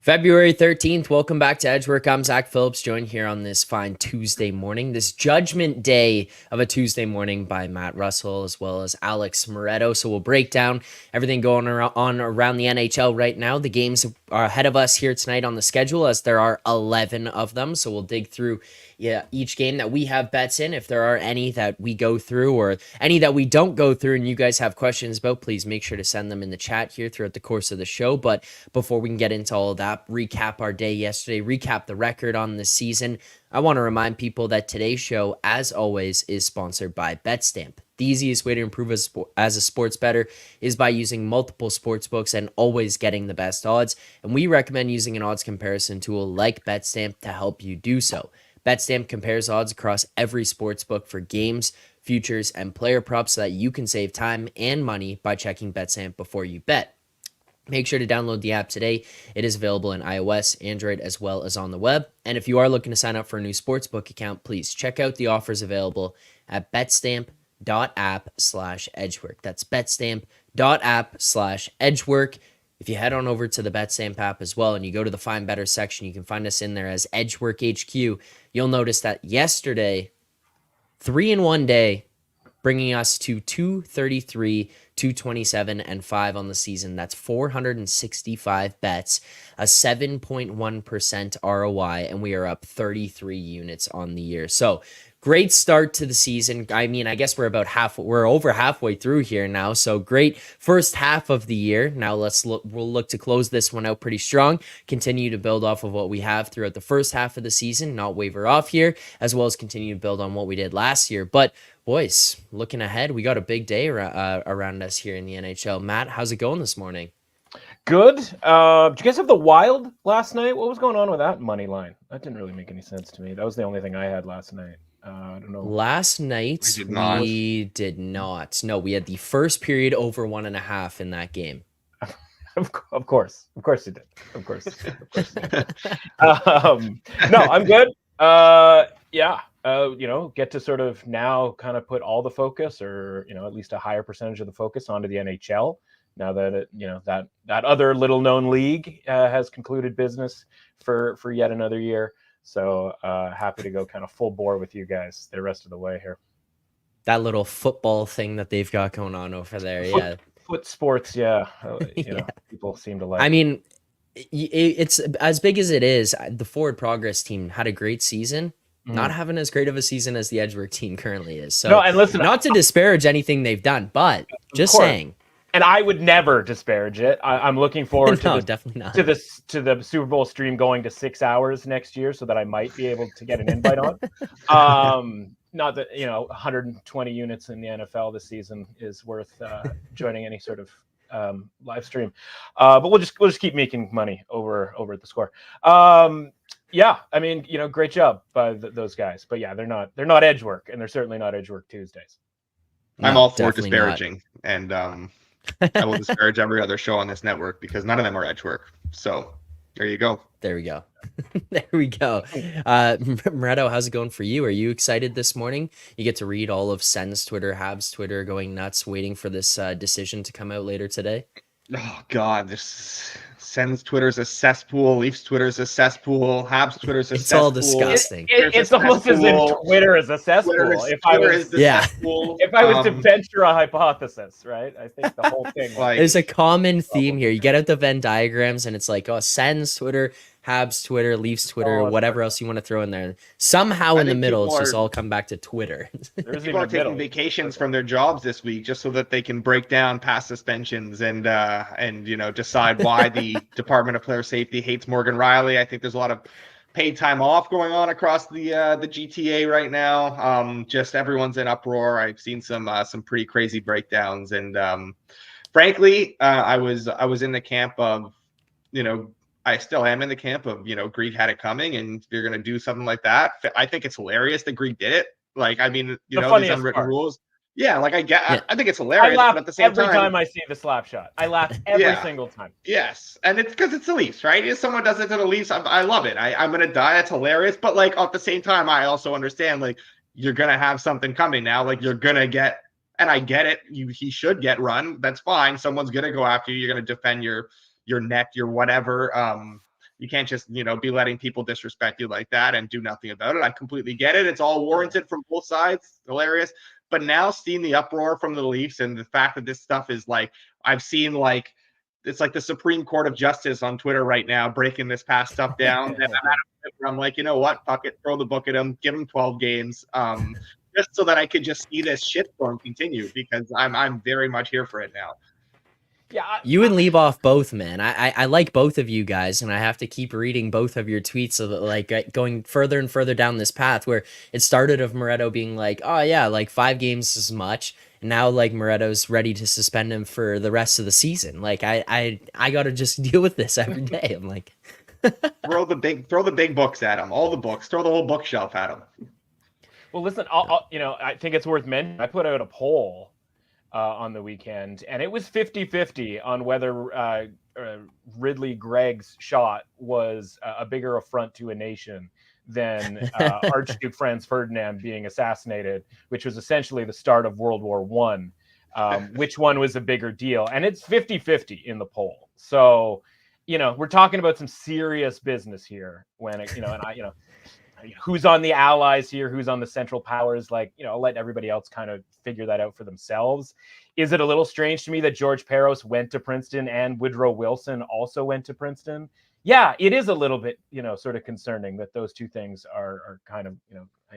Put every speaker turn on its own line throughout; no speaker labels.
February 13th, welcome back to Edgework. I'm Zack Phillips, joined here on this fine Tuesday morning, this judgment day of a Tuesday morning by Matt Russell as well as Alex Moretto. So we'll break down everything going on around the NHL right now. The games are ahead of us here tonight on the schedule as there are 11 of them. So we'll dig through each game that we have bets in. If there are any that we go through or any that we don't go through and you guys have questions about, please make sure to send them in the chat here throughout the course of the show. But before we can get into all of that, recap our day yesterday, recap the record on this season, I want to remind people that today's show, as always, is sponsored by BetStamp. The easiest way to improve as a sports bettor is by using multiple sports books and always getting the best odds. And we recommend using an odds comparison tool like BetStamp to help you do so. BetStamp compares odds across every sports book for games, futures, and player props so that you can save time and money by checking BetStamp before you bet. Make sure to download the app today. It is available in iOS, Android, as well as on the web. And if you are looking to sign up for a new sportsbook account, please check out the offers available at betstamp.app/edgework. That's betstamp.app/edgework. If you head on over to the BetStamp app as well and you go to the Find Better section, you can find us in there as Edgework HQ. You'll notice that yesterday, 3-in-1 day, bringing us to 233, 227, and 5 on the season. That's 465 bets, a 7.1% ROI, and we are up 33 units on the year. So great start to the season. I mean, I guess we're over halfway through here now. So great first half of the year. Now we'll look to close this one out pretty strong, continue to build off of what we have throughout the first half of the season, not waver off here, as well as continue to build on what we did last year. But boys, looking ahead, we got a big day around us here in the NHL. Matt, how's it going this morning?
Good. Did you guys have the Wild last night? What was going on with that money line? That didn't really make any sense to me. That was the only thing I had last night. I don't know.
Last night, we did not. No, we had the first period over 1.5 in that game.
Of course you did. Of course you did. No, I'm good. Get to sort of now kind of put all the focus, or at least a higher percentage of the focus, onto the NHL. Now that that other little known league has concluded business for yet another year. So happy to go kind of full bore with you guys the rest of the way here.
That little football thing that they've got going on over there,
foot sports, yeah. People seem to like.
I mean, it's as big as it is. The Forward Progress team had a great season. Not having as great of a season as the Edgework team currently is. So,
no, and listen,
not to disparage anything they've done, but just saying.
And I would never disparage it. I'm looking forward to
definitely not.
to the Super Bowl stream going to 6 hours next year, so that I might be able to get an invite on. Not that 120 units in the NFL this season is worth joining any sort of live stream, but we'll just keep making money over at the Score. Yeah, I mean, great job by those guys, but yeah, they're not Edgework, and they're certainly not Edgework Tuesdays.
I'm all for disparaging, and I will disparage every other show on this network because none of them are Edgework. So there you go.
There we go. There we go. Moretto, how's it going for you? Are you excited this morning? You get to read all of Sen's Twitter, Habs Twitter going nuts, waiting for this decision to come out later today.
Oh God, this Sen's Twitter's a cesspool, Leafs Twitter's a cesspool, Habs Twitter's a cesspool.
It's all disgusting.
It's almost as if Twitter is a cesspool. If I was to venture a hypothesis, right? I think the whole thing.
There's a common theme here. You get out the Venn diagrams, and it's like, Sen's Twitter, Habs Twitter, Leafs Twitter, whatever else you want to throw in there. Somehow in the middle, it's just all come back to Twitter.
People are taking vacations from their jobs this week just so that they can break down past suspensions and decide why the Department of Player Safety hates Morgan Rielly. I think there's a lot of paid time off going on across the GTA right now. Just everyone's in uproar. I've seen some pretty crazy breakdowns, and frankly, I was in the camp of I still am in the camp of, Greek had it coming, and if you're going to do something like that, I think it's hilarious that Greek did it. Like, I mean, these unwritten rules. Yeah, like I think it's hilarious.
I laugh
but at the same
every time I see the slap shot. I laugh every single time.
Yes, and it's because it's the Leafs, right? If someone does it to the Leafs, I love it. I'm going to die. It's hilarious. But, like, at the same time, I also understand, like, you're going to have something coming now. Like, you're going to get, and I get it, he should get run. That's fine. Someone's going to go after you. You're going to defend your net, your whatever. You can't just, be letting people disrespect you like that and do nothing about it. I completely get it. It's all warranted from both sides. Hilarious. But now seeing the uproar from the Leafs and the fact that this stuff is like, I've seen like, it's like the Supreme Court of Justice on Twitter right now, breaking this past stuff down. And I'm like, you know what? Fuck it. Throw the book at him. Give him 12 games. Just so that I could just see this shitstorm continue, because I'm very much here for it now.
Yeah, you and leave off both, man. I like both of you guys, and I have to keep reading both of your tweets, so that, like, going further and further down this path where it started of Moretto being like, oh yeah, like 5 games is much, and now like Moretto's ready to suspend him for the rest of the season. Like I got to just deal with this every day. I'm like,
throw the big books at him, all the books, throw the whole bookshelf at him.
Well, listen, I think it's worth mentioning. I put out a poll on the weekend, and it was 50-50 on whether Ridley Gregg's shot was a bigger affront to a nation than Archduke Franz Ferdinand being assassinated, which was essentially the start of World War I. Which one was a bigger deal? And it's 50-50 in the poll. So, we're talking about some serious business here when, who's on the allies here, who's on the Central Powers, like, I'll let everybody else kind of figure that out for themselves. Is it a little strange to me that George Peros went to Princeton and Woodrow Wilson also went to Princeton? Yeah, it is a little bit, sort of concerning that those two things are kind of,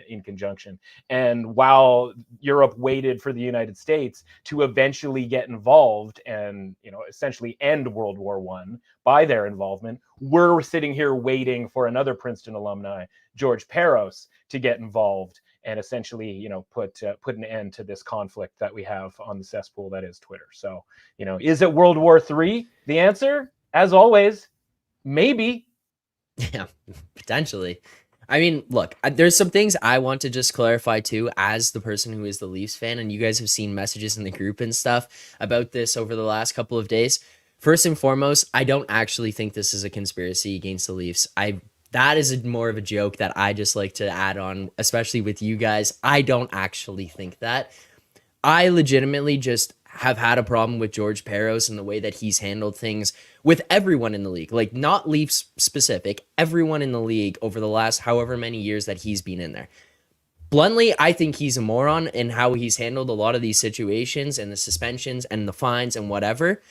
in conjunction. And while Europe waited for the United States to eventually get involved and, essentially end World War I by their involvement, we're sitting here waiting for another Princeton alumni, George Peros, to get involved and essentially, put an end to this conflict that we have on the cesspool that is Twitter. So, is it World War III? The answer, as always, maybe.
Yeah, potentially. I mean, look, there's some things I want to just clarify too, as the person who is the Leafs fan, and you guys have seen messages in the group and stuff about this over the last couple of days. First and foremost, I don't actually think this is a conspiracy against the Leafs. That is more of a joke that I just like to add on, especially with you guys. I don't actually think that. I legitimately just have had a problem with George Peros and the way that he's handled things with everyone in the league, like not Leafs specific, everyone in the league over the last however many years that he's been in there. Bluntly, I think he's a moron in how he's handled a lot of these situations and the suspensions and the fines and whatever.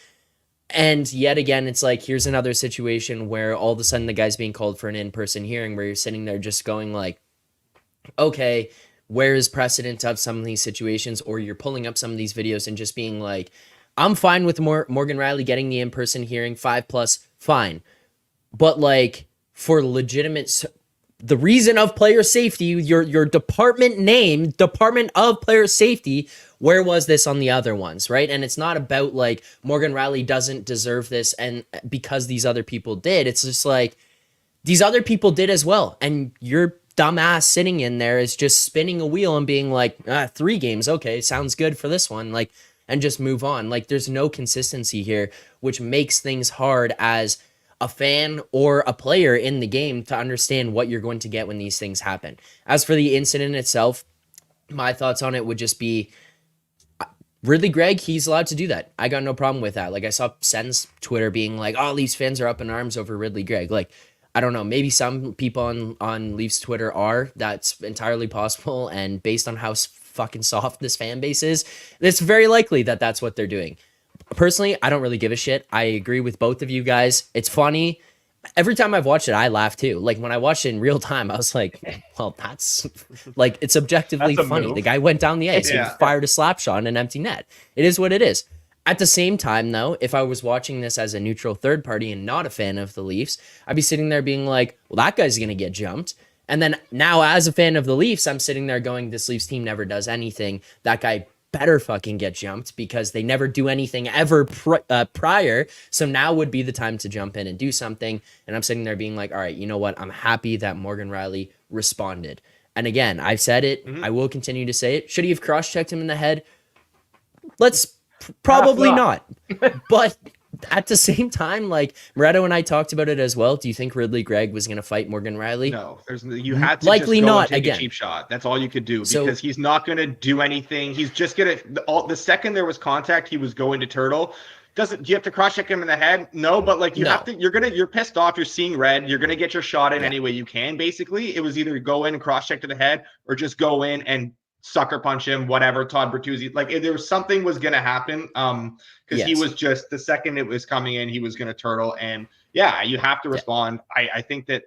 And yet again, it's like, here's another situation where all of a sudden the guy's being called for an in-person hearing where you're sitting there just going like, okay, where is precedent of some of these situations? Or you're pulling up some of these videos and just being like, I'm fine with Morgan Rielly getting the in-person hearing, 5+, fine. But like, for legitimate, the reason of player safety, your department name, Department of Player Safety, where was this on the other ones, right? And it's not about like Morgan Rielly doesn't deserve this and because these other people did. It's just like, these other people did as well. And your dumbass sitting in there is just spinning a wheel and being like, 3 games, okay, sounds good for this one, like, and just move on. Like, there's no consistency here, which makes things hard as a fan or a player in the game to understand what you're going to get when these things happen. As for the incident itself, my thoughts on it would just be, Ridley Gregg, he's allowed to do that. I got no problem with that. Like, I saw Sen's Twitter being like, oh, Leafs fans are up in arms over Ridley Gregg. Like, I don't know, maybe some people on Leafs Twitter are. That's entirely possible. And based on how fucking soft this fan base is, it's very likely that that's what they're doing. Personally, I don't really give a shit. I agree with both of you guys. It's funny. Every time I've watched it, I laugh too. Like when I watched it in real time, I was like, well, that's like, it's objectively funny.
Move.
The guy went down the ice and fired a slap shot in an empty net. It is what it is. At the same time, though, if I was watching this as a neutral third party and not a fan of the Leafs, I'd be sitting there being like, well, that guy's going to get jumped. And then now as a fan of the Leafs, I'm sitting there going, this Leafs team never does anything. That guy better fucking get jumped because they never do anything ever prior. So now would be the time to jump in and do something. And I'm sitting there being like, all right, you know what? I'm happy that Morgan Rielly responded. And again, I've said it. I will continue to say it. Should he have cross-checked him in the head? Probably not. But at the same time, like Moretto and I talked about it as well. Do you think Ridley Gregg was going to fight Morgan Rielly?
No, you had to
likely
just go
not
and take
again.
A cheap shot. That's all you could do because he's not going to do anything. He's just going to the second there was contact, he was going to turtle. Do you have to cross check him in the head? No, but like you
No.
have to. You're pissed off. You're seeing red. You're gonna get your shot in any way you can. Basically, it was either go in and cross check to the head, or just go in and sucker punch him. Whatever, Todd Bertuzzi. Like if there was something was gonna happen, because he was just the second it was coming in, he was gonna turtle. And yeah, you have to respond. I think that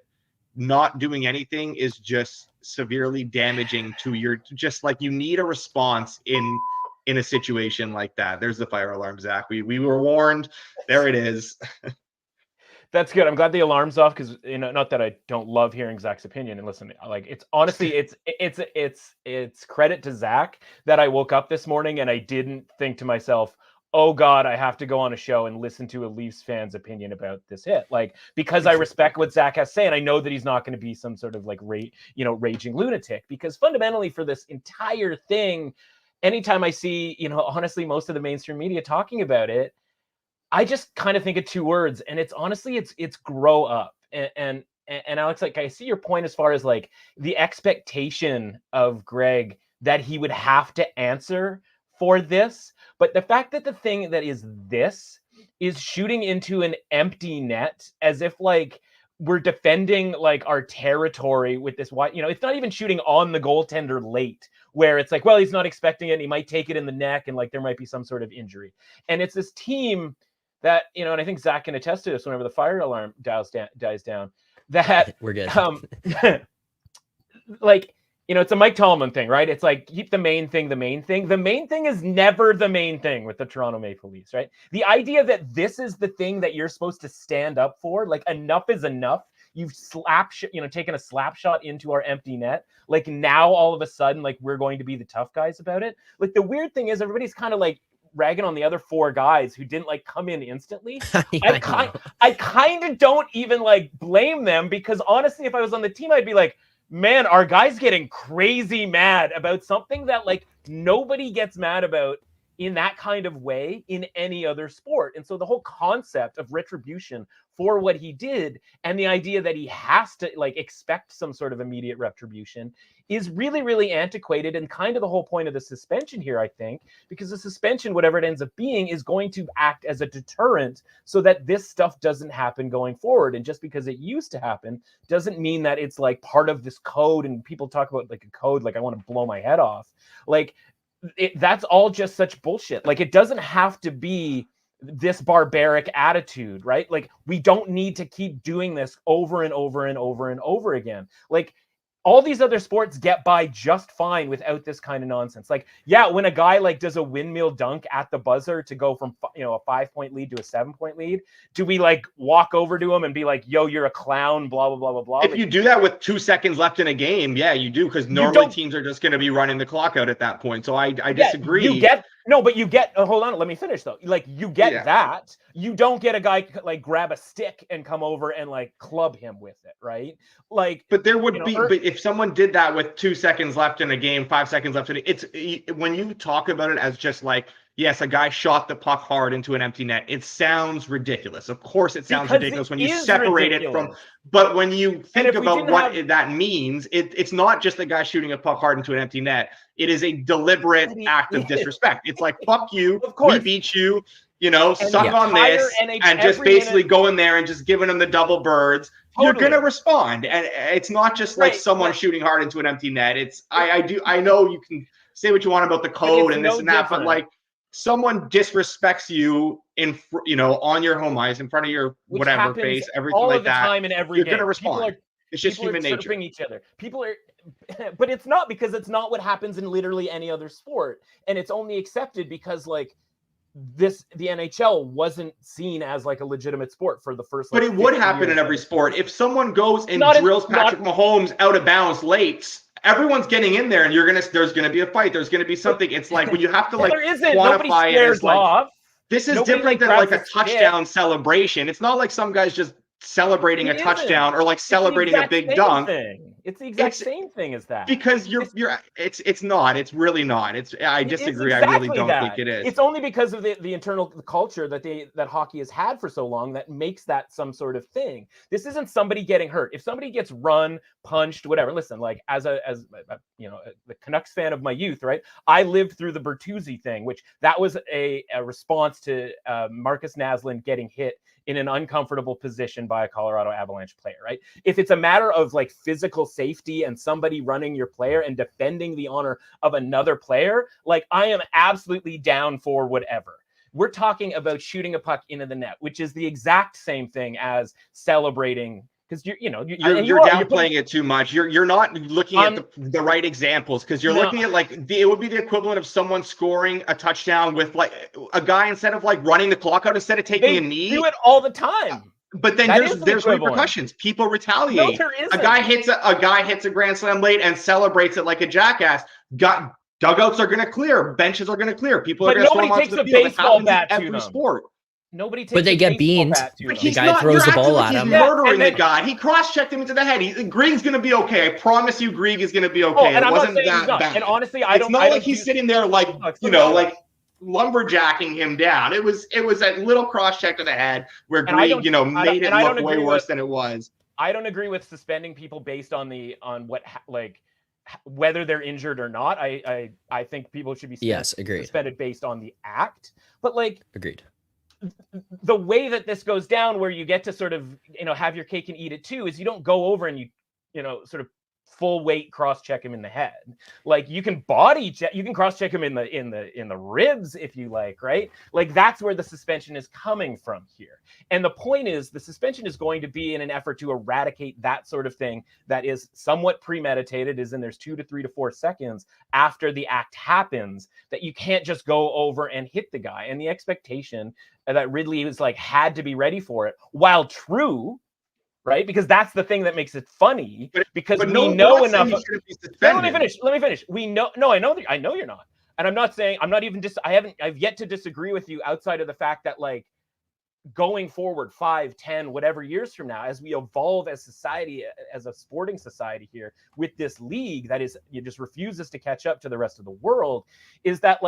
not doing anything is just severely damaging to your. Just like you need a response in a situation like that. There's the fire alarm, Zach. We were warned. There it is.
That's good. I'm glad the alarm's off because, you know, not that I don't love hearing Zach's opinion. And listen, like, it's honestly, it's credit to Zach that I woke up this morning and I didn't think to myself, oh God, I have to go on a show and listen to a Leafs fan's opinion about this hit. Like, because I respect what Zach has to say, and I know that he's not going to be some sort of like raging lunatic, because fundamentally for this entire thing, anytime I see, you know, honestly, most of the mainstream media talking about it, I just kind of think of two words, and it's honestly, it's grow up. And Alex, like, I see your point as far as like the expectation of Greg that he would have to answer for this, but the fact that the thing that is this is shooting into an empty net as if like we're defending like our territory with this wide, you know, it's not even shooting on the goaltender late where it's like, well, he's not expecting it and he might take it in the neck and like there might be some sort of injury. And it's this team that, you know, and I think Zach can attest to this whenever the fire alarm dies down, that
we're good.
Like, you know, it's a Mike Tallman thing, right? It's like, keep the main thing the main thing. The main thing is never the main thing with the Toronto Maple Leafs, right? The idea that this is the thing that you're supposed to stand up for, like enough is enough. You've taken a slap shot into our empty net. Like now all of a sudden, like we're going to be the tough guys about it. Like the weird thing is everybody's kind of like ragging on the other four guys who didn't like come in instantly. I kind of don't even like blame them, because honestly, if I was on the team, I'd be like, man, our guys getting crazy mad about something that like nobody gets mad about in that kind of way in any other sport. And so the whole concept of retribution for what he did and the idea that he has to like expect some sort of immediate retribution is really, really antiquated, and kind of the whole point of the suspension here, I think, because the suspension, whatever it ends up being, is going to act as a deterrent so that this stuff doesn't happen going forward. And just because it used to happen doesn't mean that it's like part of this code. And people talk about like a code, like I want to blow my head off. Like that's all just such bullshit. Like it doesn't have to be this barbaric attitude, right? Like we don't need to keep doing this over and over and over and over again. Like all these other sports get by just fine without this kind of nonsense. Like, yeah, when a guy like does a windmill dunk at the buzzer to go from, you know, a 5-point lead to a 7-point lead, do we like walk over to him and be like, yo, you're a clown, blah, blah, blah, blah, blah.
If you do that with 2 seconds left in a game, yeah, you do, because normally teams are just going to be running the clock out at that point. So I disagree.
Hold on, let me finish though. Like you get that. You don't get a guy like grab a stick and come over and like club him with it, right? Like,
but there would be, but if someone did that with 2 seconds left in a game, 5 seconds left in it's when you talk about it as just like, yes, a guy shot the puck hard into an empty net, it sounds ridiculous. Of course it sounds ridiculous when you separate it from, but when you think about what that means, it's not just a guy shooting a puck hard into an empty net. It is a deliberate act of disrespect. It's like, fuck you, we beat you, you know, suck on this, and just basically going there and just giving them the double birds. Totally. You're going to respond. And it's not just like someone shooting hard into an empty net. It's, I know you can say what you want about the code and this and that, but like, someone disrespects you on your home ice in front of your whatever face, everything like that. Time in every you're going to respond. It's just human nature.
Each other. People are, but it's not, because it's not what happens in literally any other sport, and it's only accepted because like the NHL wasn't seen as like a legitimate sport for the first.
But it would happen in every sport if someone goes and drills Patrick Mahomes out of bounds late. Everyone's getting in there, and there's gonna be a fight. There's gonna be something. It's like when you have to like quantify it as like, this is different than like a touchdown celebration. It's not like some guys just celebrating a touchdown or like celebrating a big dunk.
It's the exact same thing as that.
Because it's not. It's really not. I disagree.
Exactly
I really don't think it is.
It's only because of the internal culture that hockey has had for so long that makes that some sort of thing. This isn't somebody getting hurt. If somebody gets run, punched, whatever. Listen, like as the Canucks fan of my youth, right? I lived through the Bertuzzi thing, which that was a response to Marcus Naslund getting hit in an uncomfortable position by a Colorado Avalanche player, right? If it's a matter of like physical safety and somebody running your player and defending the honor of another player, like I am absolutely down for whatever. We're talking about shooting a puck into the net, which is the exact same thing as celebrating. Because you're
downplaying it too much. You're not looking at the right examples, because you're looking at it would be the equivalent of someone scoring a touchdown with like a guy, instead of like running the clock out, instead of taking a knee.
Do it all the time.
But then there's repercussions. People retaliate. No, there isn't. A guy hits a grand slam late and celebrates it like a jackass. Dugouts are going to clear. Benches are going to clear. People are going to storm onto the field.
Nobody takes a baseball bat to
every sport.
Nobody takes
but they get beamed.
The guy throws the ball at him. He's murdering the guy. He cross-checked him into the head. Grieg's going to be okay. I promise you, Grieg is going to be okay.
It wasn't that bad. And honestly, it's not like he's sitting there
like lumberjacking him down. It was a little cross-check to the head where Grieg, made it look way worse than it was.
I don't agree with suspending people based on whether they're injured or not. I think people should be suspended based on the act. But
agreed.
The way that this goes down, where you get to sort of have your cake and eat it too, is you don't go over and you sort of full weight cross check him in the head. Like you can cross check him in the ribs if you like, right? Like that's where the suspension is coming from here. And the point is, the suspension is going to be in an effort to eradicate that sort of thing that is somewhat premeditated, is in there's 2 to 3 to 4 seconds after the act happens, that you can't just go over and hit the guy. And the expectation that Rielly was had to be ready for it, while true, right? Because that's the thing that makes it funny. Because we know enough. Let me finish. We know. No, I know you're not. And I'm not saying. I'm not even. I've yet to disagree with you outside of the fact that going forward 5, 10, whatever years from now, as we evolve as society, as a sporting society here with this league that just refuses to catch up to the rest of the world, is that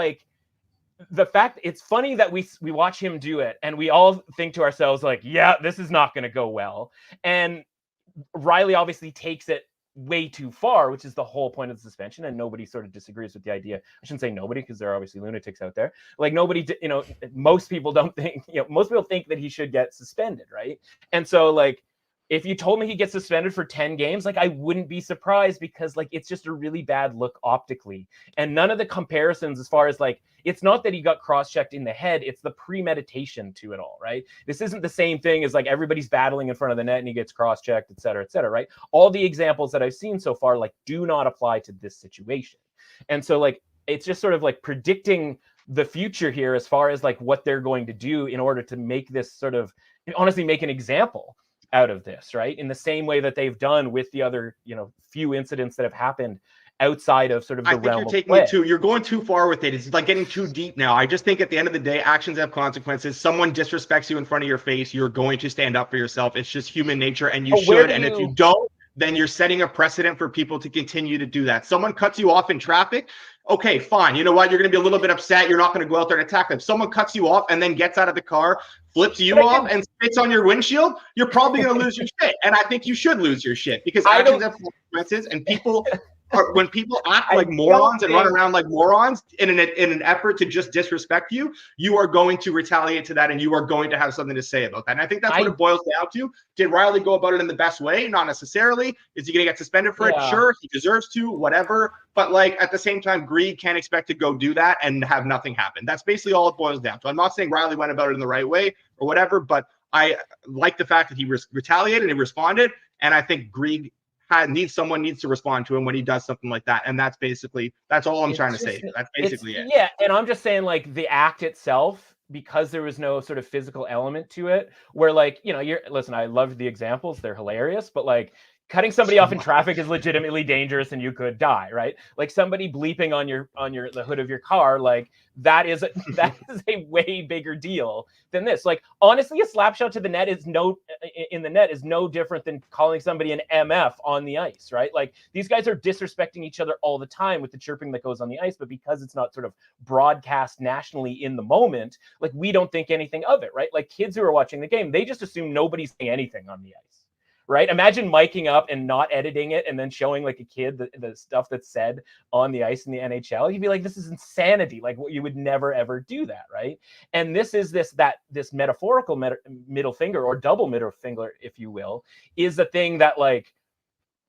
the fact it's funny that we watch him do it and we all think to ourselves yeah, this is not going to go well. And Rielly obviously takes it way too far, which is the whole point of the suspension. And nobody sort of disagrees with the idea. I shouldn't say nobody, because there are obviously lunatics out there. Most people don't think, most people think that he should get suspended. Right. And so if you told me he gets suspended for 10 games, I wouldn't be surprised, because it's just a really bad look optically. And none of the comparisons, as far as it's not that he got cross-checked in the head, it's the premeditation to it all, right? This isn't the same thing as everybody's battling in front of the net and he gets cross-checked, et cetera, right? All the examples that I've seen so far, do not apply to this situation. And so it's just sort of predicting the future here as far as what they're going to do in order to make this sort of, honestly, make an example out of this, right? In the same way that they've done with the other, few incidents that have happened outside of sort of the realm of play.
You're going too far with it. It's getting too deep now. I just think at the end of the day, actions have consequences. Someone disrespects you in front of your face, you're going to stand up for yourself. It's just human nature, and you should. And if you don't, then you're setting a precedent for people to continue to do that. Someone cuts you off in traffic. Okay, fine. You know what? You're going to be a little bit upset. You're not going to go out there and attack them. Someone cuts you off and then gets out of the car, flips you off, and spits on your windshield. You're probably going to lose your shit. And I think you should lose your shit, because actions have consequences, and people when people act like morons and run around like morons in an effort to just disrespect you, you are going to retaliate to that, and you are going to have something to say about that. And I think that's what it boils down to. Did Rielly go about it in the best way? Not necessarily. Is he going to get suspended for it? Sure, he deserves to, whatever. But at the same time, Grieg can't expect to go do that and have nothing happen. That's basically all it boils down to. I'm not saying Rielly went about it in the right way or whatever, but I like the fact that he retaliated and he responded. And I think Grieg someone needs to respond to him when he does something like that. And that's all I'm trying to say. That's basically it.
Yeah. And I'm just saying the act itself, because there was no sort of physical element to it, where listen, I loved the examples. They're hilarious, but cutting somebody off in traffic is legitimately dangerous and you could die, right? Like somebody bleeping on the hood of your car, like that is a way bigger deal than this. Like honestly, a slap shot to the net is no different than calling somebody an MF on the ice, right? Like these guys are disrespecting each other all the time with the chirping that goes on the ice, but because it's not sort of broadcast nationally in the moment, like we don't think anything of it, right? Like kids who are watching the game, they just assume nobody's saying anything on the ice. Right? Imagine miking up and not editing it and then showing like a kid the stuff that's said on the ice in the NHL. You'd be like, this is insanity. Like you would never, ever do that. Right. And this is this metaphorical middle finger or double middle finger, if you will, is the thing that like,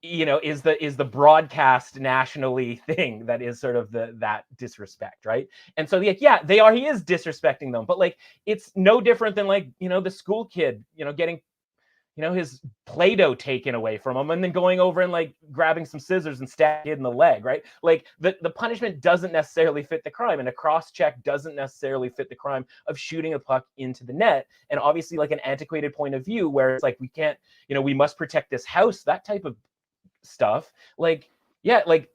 you know, is the broadcast nationally thing that is sort of that disrespect. Right. And so like, yeah, he is disrespecting them, but like, it's no different than like, you know, the school kid, you know, getting, you know, his Play-Doh taken away from him and then going over and like grabbing some scissors and stabbing it in the leg, right? Like the punishment doesn't necessarily fit the crime, and a cross check doesn't necessarily fit the crime of shooting a puck into the net. And obviously like an antiquated point of view where it's like, we can't, you know, we must protect this house, that type of stuff. Like, yeah, like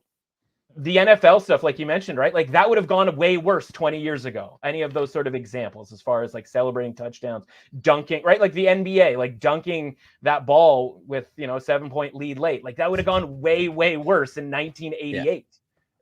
the NFL stuff, like you mentioned, right? Like that would have gone way worse 20 years ago. Any of those sort of examples, as far as like celebrating touchdowns, dunking, right? Like the NBA, like dunking that ball with, you know, 7-point lead late, like that would have gone way, way worse in 1988,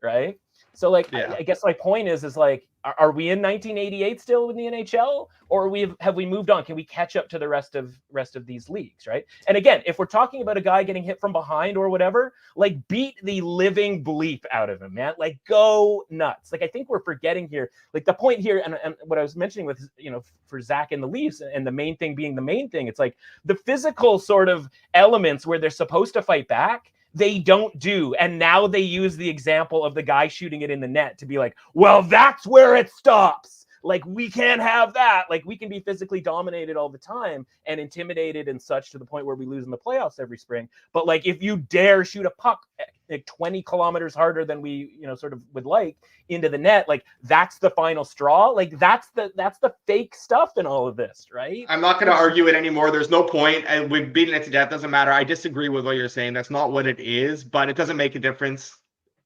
right? So like, I guess my point is like, are we in 1988 still in the NHL, or have we moved on? Can we catch up to the rest of these leagues, right? And again, if we're talking about a guy getting hit from behind or whatever, like beat the living bleep out of him, man. Like go nuts. Like I think we're forgetting here, like the point here, and what I was mentioning with, you know, for Zack and the Leafs, and the main thing being the main thing, it's like the physical sort of elements where they're supposed to fight back, they don't do. And now they use the example of the guy shooting it in the net to be like, well, that's where it stops. Like, we can't have that. Like, we can be physically dominated all the time and intimidated and such to the point where we lose in the playoffs every spring. But like, if you dare shoot a puck like 20 kilometers harder than we, you know, sort of would like into the net, like that's the final straw. Like that's the fake stuff in all of this, right?
I'm not going to argue it anymore. There's no point. And we've beaten it to death. Doesn't matter. I disagree with what you're saying. That's not what it is, but it doesn't make a difference.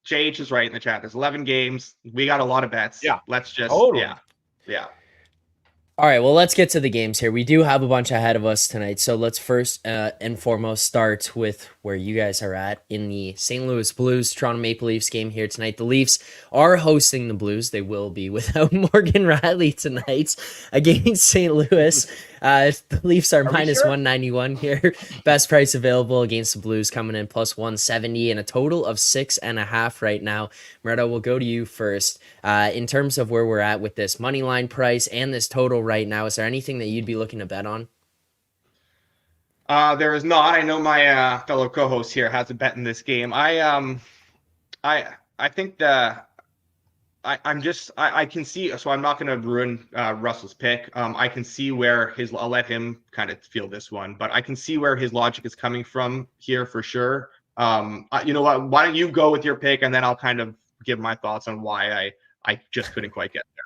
JH is right in the chat. There's 11 games. We got a lot of bets.
Yeah.
Let's just, yeah.
All right, well, let's get to the games here. We do have a bunch ahead of us tonight, so let's first and foremost start with where you guys are at in the St. Louis Blues Toronto Maple Leafs game here tonight. The Leafs are hosting the Blues. They will be without Morgan Rielly tonight against St. Louis. The Leafs are minus 191 here. Best price available against the Blues, coming in plus 170 and a total of 6.5 right now. Moretto, we'll go to you first. In terms of where we're at with this money line price and this total right now, is there anything that you'd be looking to bet on?
There is not. I know my fellow co-host here has a bet in this game. I think I can see, so I'm not going to ruin Russell's pick. I can see where I'll let him kind of feel this one, but I can see where his logic is coming from here for sure. You know what? Why don't you go with your pick, and then I'll kind of give my thoughts on why I just couldn't quite get there.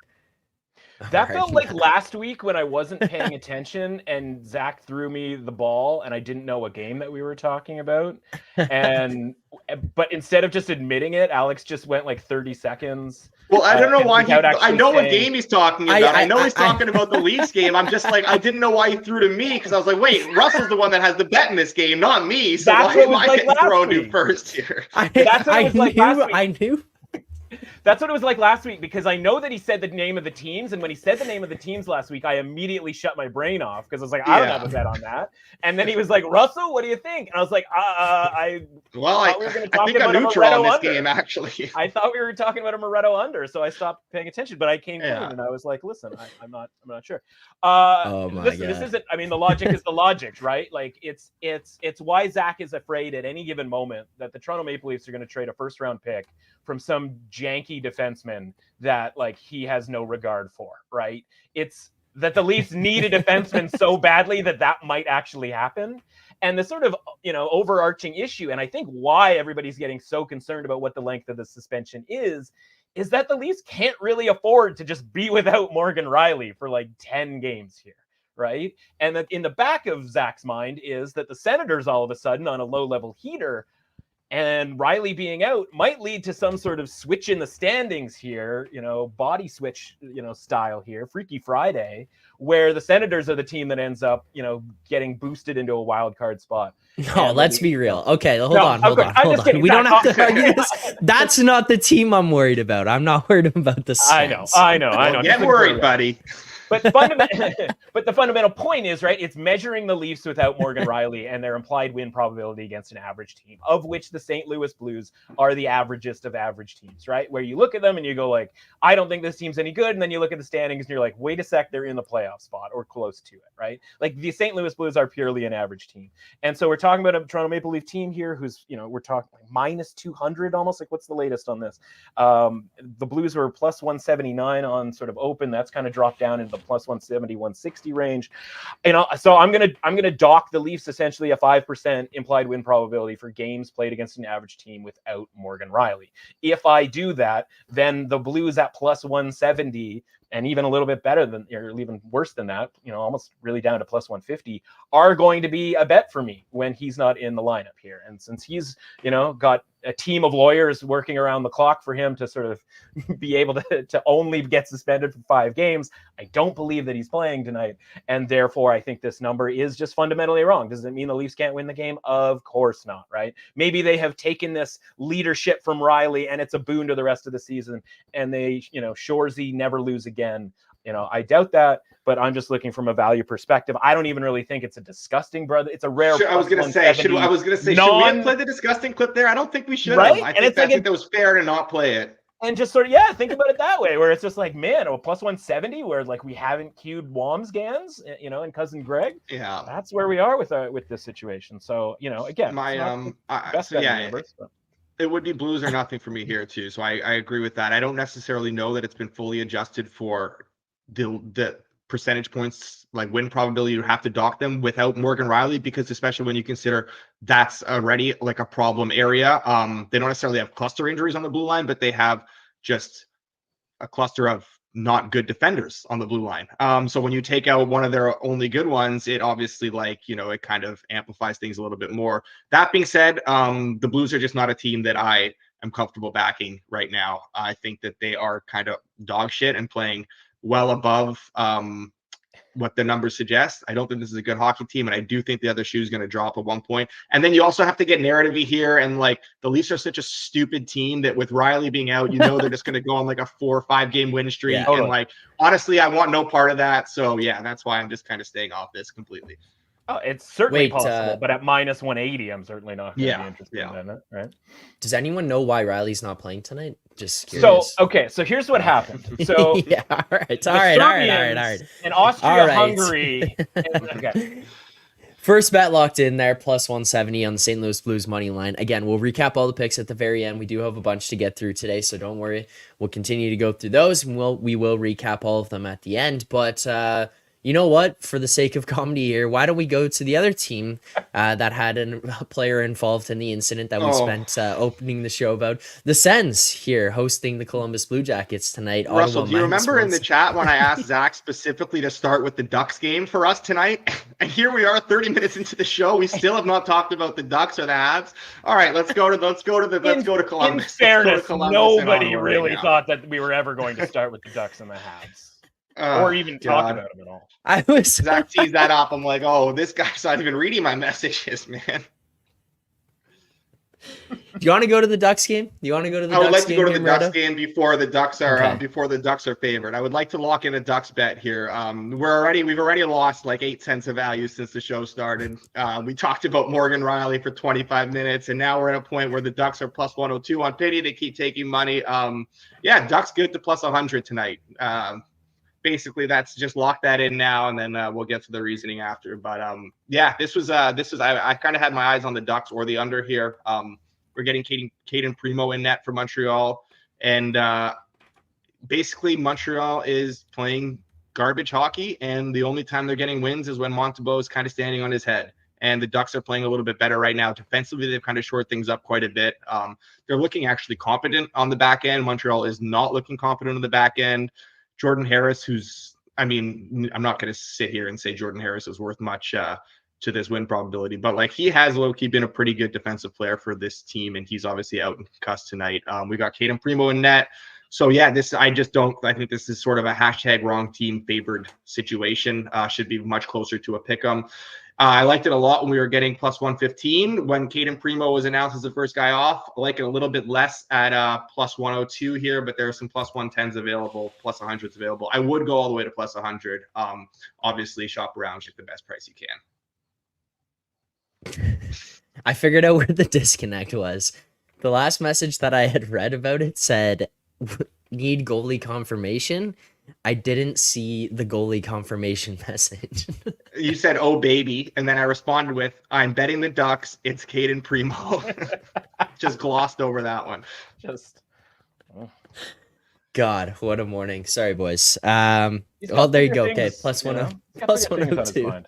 That felt like last week when I wasn't paying attention and Zack threw me the ball and I didn't know what game that we were talking about. But instead of just admitting it, Alex just went like 30 seconds.
Well, I don't know why I know what game he's talking about. I know he's talking about the Leafs game. I'm just like, I didn't know why he threw to me, because I was like, wait, Russell's the one that has the bet in this game, not me. So why am I getting thrown to first here?
I knew.
That's what it was like last week, because I know that he said the name of the teams, and when he said the name of the teams last week, I immediately shut my brain off because I was like, I don't have a bet on that. And then he was like, Russell, what do you think? And I was like, I
think I'm neutral on this game, actually.
I thought we were talking about a Moretto under, so I stopped paying attention. But I came clean and I was like, listen, I'm not sure. This isn't. I mean, the logic is the logic, right? Like it's why Zack is afraid at any given moment that the Toronto Maple Leafs are going to trade a first-round pick from some janky defenseman that like he has no regard for, right? It's that the Leafs need a defenseman so badly that might actually happen. And the sort of, you know, overarching issue, and I think why everybody's getting so concerned about what the length of the suspension is that the Leafs can't really afford to just be without Morgan Rielly for like 10 games here, right? And that in the back of Zach's mind is that the Senators all of a sudden on a low-level heater, and Rielly being out might lead to some sort of switch in the standings here, body switch, style here, Freaky Friday, where the Senators are the team that ends up, getting boosted into a wild card spot.
No, let's be real. Okay, hold on.
Kidding.
We don't have to argue this. That's not the team I'm worried about. I'm not worried about the Sens.
I know.
Well, get worried, buddy.
But the fundamental point is, right, it's measuring the Leafs without Morgan Rielly and their implied win probability against an average team, of which the St. Louis Blues are the averagest of average teams, right? Where you look at them and you go like, I don't think this team's any good. And then you look at the standings and you're like, wait a sec, they're in the playoff spot or close to it, right? Like the St. Louis Blues are purely an average team. And so we're talking about a Toronto Maple Leaf team here who's, we're talking like minus 200 almost. Like, what's the latest on this? The Blues were plus 179 on sort of open. That's kind of dropped down into the plus 170, 160 range. So I'm gonna dock the Leafs essentially a 5% implied win probability for games played against an average team without Morgan Rielly. If I do that, then the Blues at plus 170, and even a little bit better than, or even worse than that, almost really down to plus 150, are going to be a bet for me when he's not in the lineup here. And since he's, got a team of lawyers working around the clock for him to sort of be able to only get suspended for 5 games, I don't believe that he's playing tonight. And therefore, I think this number is just fundamentally wrong. Does it mean the Leafs can't win the game? Of course not, right? Maybe they have taken this leadership from Rielly and it's a boon to the rest of the season. And they, Shoresy never lose again. I doubt that, but I'm just looking from a value perspective. I don't even really think it's a disgusting brother. It's a rare.
I was going to say, should we have played the disgusting clip there? I don't think we should have. I think that was fair to not play it.
And just sort of, think about it that way, where it's just like, man, plus 170, where like we haven't queued Wamsgans, and Cousin Greg.
Yeah,
that's where we are with this situation. So, again,
it would be Blues or nothing for me here too. So I agree with that. I don't necessarily know that it's been fully adjusted for the percentage points, like win probability, you have to dock them without Morgan Rielly, because especially when you consider that's already like a problem area. They don't necessarily have cluster injuries on the blue line, but they have just a cluster of not good defenders on the blue line. So when you take out one of their only good ones, it obviously it kind of amplifies things a little bit more. That being said, the Blues are just not a team that I am comfortable backing right now. I think that they are kind of dog shit and playing well above what the numbers suggest. I don't think this is a good hockey team, and I do think the other shoe is going to drop at one point. And then you also have to get narrative-y here, and the Leafs are such a stupid team that with Rielly being out, they're just going to go on like a 4 or 5 game win streak. Yeah, totally. And honestly, I want no part of that. So yeah, that's why I'm just kind of staying off this completely.
Oh, it's certainly possible, but at minus 180, I'm certainly not going to be interested in it, right?
Does anyone know why Rielly's not playing tonight? Just curious.
So here's what happened. So
yeah, all right.
And Austria-Hungary. Okay.
First bet locked in there, plus 170 on the St. Louis Blues money line. Again, we'll recap all the picks at the very end. We do have a bunch to get through today, so don't worry. We'll continue to go through those, and we will recap all of them at the end. But you know what? For the sake of comedy here, why don't we go to the other team that had a player involved in the incident that we spent opening the show about? The Sens here hosting the Columbus Blue Jackets tonight.
Russell, do you remember in the chat when I asked Zach specifically to start with the Ducks game for us tonight? And here we are 30 minutes into the show. We still have not talked about the Ducks or the Habs. All right, let's go to Columbus.
In fairness, nobody really thought that we were ever going to start with the Ducks and the Habs. Or even talk about them at all.
Zach teased that up. I'm like, oh, this guy's not even reading my messages, man.
Do you want to go to the Ducks game? I would
like to go to the Ducks game before the Ducks are favored. I would like to lock in a Ducks bet here. We've already lost like 8 cents of value since the show started. We talked about Morgan Rielly for 25 minutes, and now we're at a point where the Ducks are plus 102 on pity. They keep taking money. Ducks good to plus 100 tonight. Basically, that's just lock that in now, and then we'll get to the reasoning after. But this was I kind of had my eyes on the Ducks or the under here. We're getting Caden Primo in net for Montreal, and basically Montreal is playing garbage hockey, and the only time they're getting wins is when Montembeault is kind of standing on his head. And the Ducks are playing a little bit better right now. Defensively, they've kind of shored things up quite a bit. They're looking actually competent on the back end. Montreal is not looking competent on the back end. Jordan Harris, who's I mean, I'm not going to sit here and say Jordan Harris is worth much to this win probability, but like he has low-key been a pretty good defensive player for this team, and he's obviously out in concussed tonight. We got Caden Primo in net. So yeah, I think this is sort of a hashtag wrong team favored situation. Should be much closer to a pick 'em. I liked it a lot when we were getting plus 115 when Caden Primo was announced as the first guy off. I like it a little bit less at plus 102 here, but there are some plus 110s available, plus 100s available. I would go all the way to plus 100. Obviously, shop around, get the best price you can.
I figured out where the disconnect was. The last message that I had read about it said, need goalie confirmation. I didn't see the goalie confirmation message.
You said, oh, baby. And then I responded with, I'm betting the Ducks. It's Caden Primo. Just glossed over that one.
God, what a morning. Sorry, boys. Well, there you go. Okay, plus 102.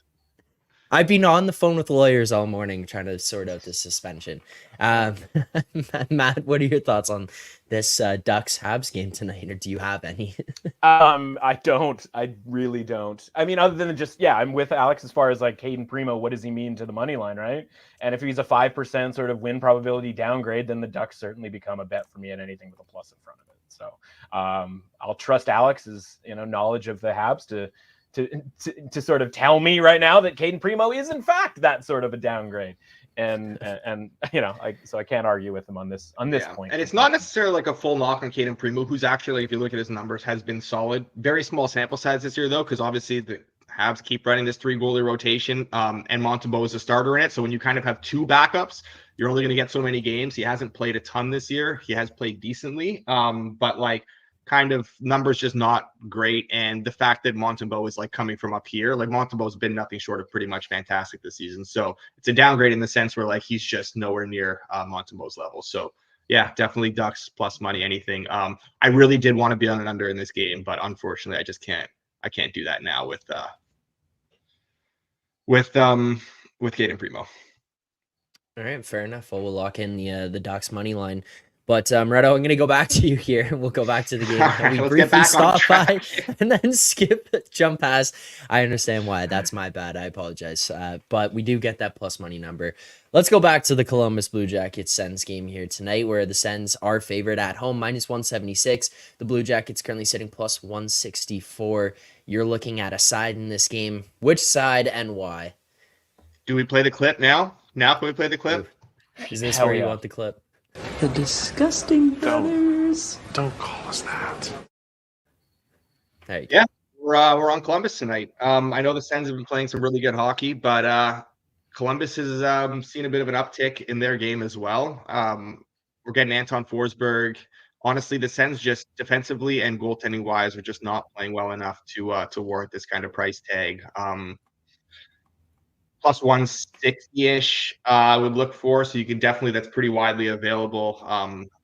I've been on the phone with lawyers all morning trying to sort out this suspension. Matt, what are your thoughts on this Ducks Habs game tonight, or do you have any?
I don't. I really don't. I mean, other than just, I'm with Alex as far as like Caden Primo, what does he mean to the money line, right? And if he's a 5% sort of win probability downgrade, then the Ducks certainly become a bet for me at anything with a plus in front of it. So I'll trust Alex's knowledge of the Habs to sort of tell me right now that Caden Primo is in fact that sort of a downgrade, and so I can't argue with him on this point.
And it's not necessarily like a full knock on Caden Primo, who's actually, if you look at his numbers, has been solid. Very small sample size this year though, because obviously the Habs keep running this 3 goalie rotation, and Montembeault is a starter in it. So when you kind of have 2 backups, you're only going to get so many games. He hasn't played a ton this year. He has played decently, but like, kind of numbers just not great. And the fact that Montembeault is like coming from up here, like Montembeault's been nothing short of pretty much fantastic this season. So it's a downgrade in the sense where like he's just nowhere near Montembeault's level. So yeah, definitely Ducks plus money, anything. I really did want to be on an under in this game, but unfortunately I can't do that now with Caden Primo.
All right, fair enough. Well, we'll lock in the Ducks money line. But Moretto, I'm going to go back to you here, and we'll go back to the game that we briefly stopped by and then jump past. I understand why. That's my bad. I apologize. But we do get that plus money number. Let's go back to the Columbus Blue Jackets Sens game here tonight, where the Sens are favored at home, minus 176. The Blue Jackets currently sitting plus 164. You're looking at a side in this game. Which side and why?
Do we play the clip now? Now can we play the clip?
Is this where you want the clip?
The Disgusting Brothers.
Don't call us that.
There you
go. Yeah, we're on Columbus tonight. I know the Sens have been playing some really good hockey, but Columbus has seen a bit of an uptick in their game as well. We're getting Anton Forsberg. Honestly, the Sens just defensively and goaltending wise are just not playing well enough to warrant this kind of price tag. Plus 160-ish I would look for. So you can definitely, that's pretty widely available.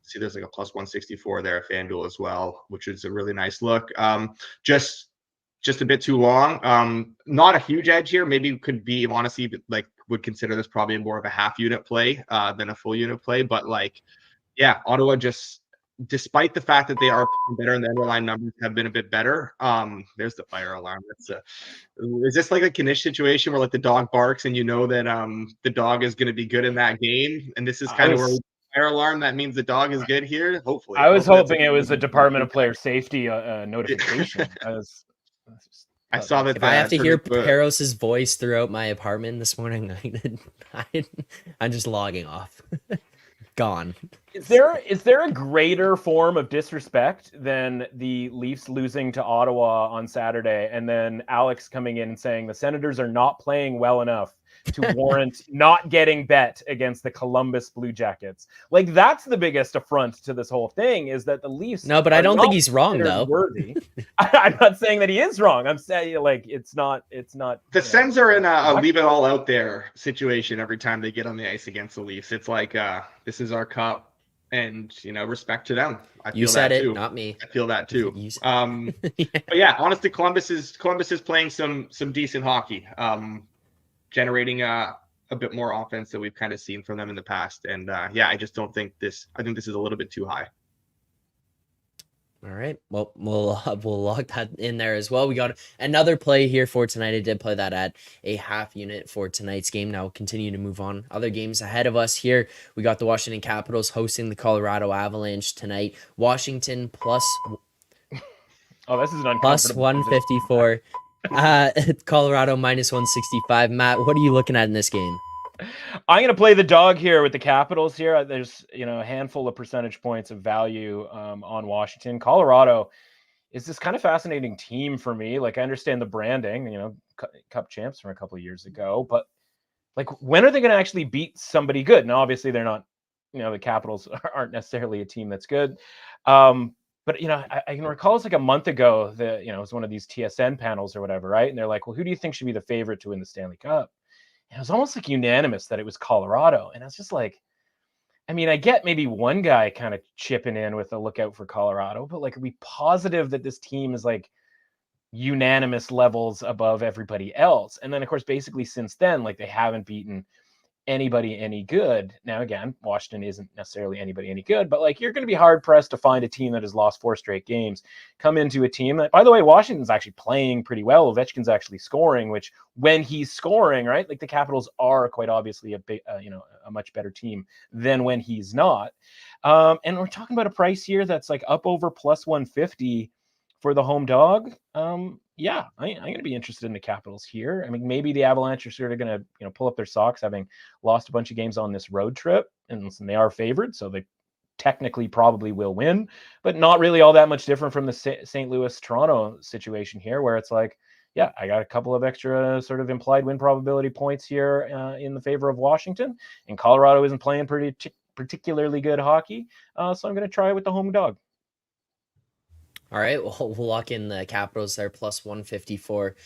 See, there's like a plus 164 there at FanDuel as well, which is a really nice look. Just a bit too long. Not a huge edge here. Maybe could be, honestly, like would consider this probably more of a half unit play than a full unit play. But like, yeah, Ottawa just, despite the fact that they are better and the underlying numbers have been a bit better. There's the fire alarm. Is this like a Knish situation where like the dog barks and you know that the dog is going to be good in that game? And this is kind of where fire alarm, that means the dog is good here. Hopefully.
I was hoping it was a Department of Player Safety notification.
I saw that.
If I have to hear Peros's voice throughout my apartment this morning, I'm just logging off. Gone.
Is there a greater form of disrespect than the Leafs losing to Ottawa on Saturday and then Alex coming in and saying the Senators are not playing well enough to warrant not getting bet against the Columbus Blue Jackets? Like, that's the biggest affront to this whole thing, is that the Leafs.
No, but I don't think he's wrong though.
Worthy. I'm not saying that he is wrong. I'm saying like it's not.
The Sens are in a leave it all out there situation every time they get on the ice against the Leafs. It's like this is our cup. And respect to them.
You said it, not me.
I feel that too. But yeah, honestly, Columbus is playing some decent hockey, generating a bit more offense than we've kind of seen from them in the past. And I just don't think this. I think this is a little bit too high.
All right. Well, we'll lock that in there as well. We got another play here for tonight. I did play that at a half unit for tonight's game. Now we'll continue to move on. Other games ahead of us here. We got the Washington Capitals hosting the Colorado Avalanche tonight. Washington plus
This is an
plus
uncomfortable
154. Colorado minus 165. Matt, what are you looking at in this game?
I'm going to play the dog here with the Capitals here. There's, a handful of percentage points of value on Washington. Colorado is this kind of fascinating team for me. Like, I understand the branding, Cup champs from a couple of years ago, but like, when are they going to actually beat somebody good? And obviously they're not, the Capitals aren't necessarily a team that's good. But, I can recall it's like a month ago that, it was one of these TSN panels or whatever, right? And they're like, well, who do you think should be the favorite to win the Stanley Cup? And it was almost like unanimous that it was Colorado. And I was just like, I get maybe one guy kind of chipping in with a lookout for Colorado, but like, are we positive that this team is like unanimous levels above everybody else? And then, of course, basically since then, like, they haven't beaten anybody any good. Now, again, Washington isn't necessarily anybody any good, but like, you're going to be hard pressed to find a team that has lost 4 straight games come into a team that, by the way, Washington's actually playing pretty well. Ovechkin's actually scoring, which when he's scoring, right, like, the Capitals are quite obviously a big, a much better team than when he's not. And we're talking about a price here that's like up over plus 150 for the home dog. I'm going to be interested in the Capitals here. Maybe the Avalanche are sort of going to, pull up their socks, having lost a bunch of games on this road trip, and they are favored, so they technically probably will win, but not really all that much different from the St. Louis-Toronto situation here, where it's like, yeah, I got a couple of extra sort of implied win probability points here in the favor of Washington, and Colorado isn't playing particularly good hockey, so I'm going to try it with the home dog.
All right, well, we'll lock in the Capitals there, plus 154.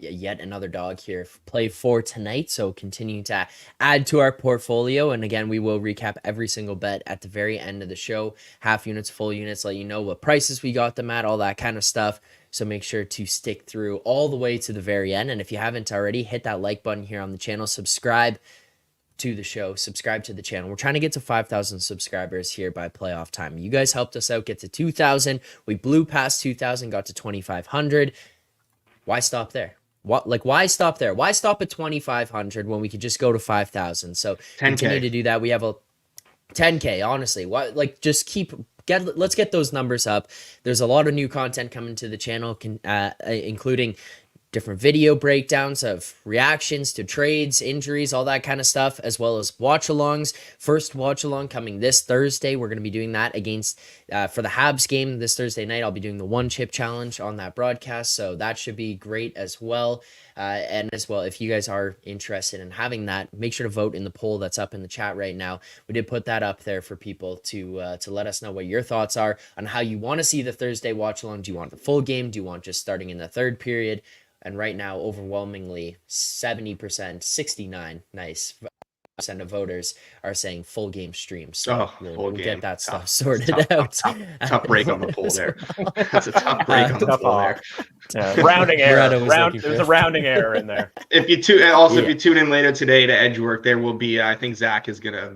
Yet another dog here. Play for tonight, so continue to add to our portfolio. And again, we will recap every single bet at the very end of the show. Half units, full units, let you know what prices we got them at, all that kind of stuff. So make sure to stick through all the way to the very end. And if you haven't already, hit that like button here on the channel. Subscribe to the show, subscribe to the channel. We're trying to get to 5,000 subscribers here by playoff time. You guys helped us out get to 2,000. We blew past 2,000, got to 2,500. Why stop there? Why stop there? Why stop at 2,500 when we could just go to 5,000? So
10K.
Continue to do that. We have a 10K, honestly. Let's get those numbers up. There's a lot of new content coming to the channel, including different video breakdowns of reactions to trades, injuries, all that kind of stuff, as well as watch-alongs. First watch-along coming this Thursday. We're going to be doing that against, for the Habs game this Thursday night. I'll be doing the one chip challenge on that broadcast, so that should be great as well. And as well, if you guys are interested in having that, make sure to vote in the poll that's up in the chat right now. We did put that up there for people to let us know what your thoughts are on how you want to see the Thursday watch-along. Do you want the full game? Do you want just starting in the third period? And right now, overwhelmingly, 70%, 69, nice percent of voters are saying full game stream. So we'll get that stuff sorted out.
Tough break on the poll there. That's a tough break on the poll there.
Yeah, rounding error. There's a rounding error in there.
If you tune in later today to Edgework, there will be. I think Zach is gonna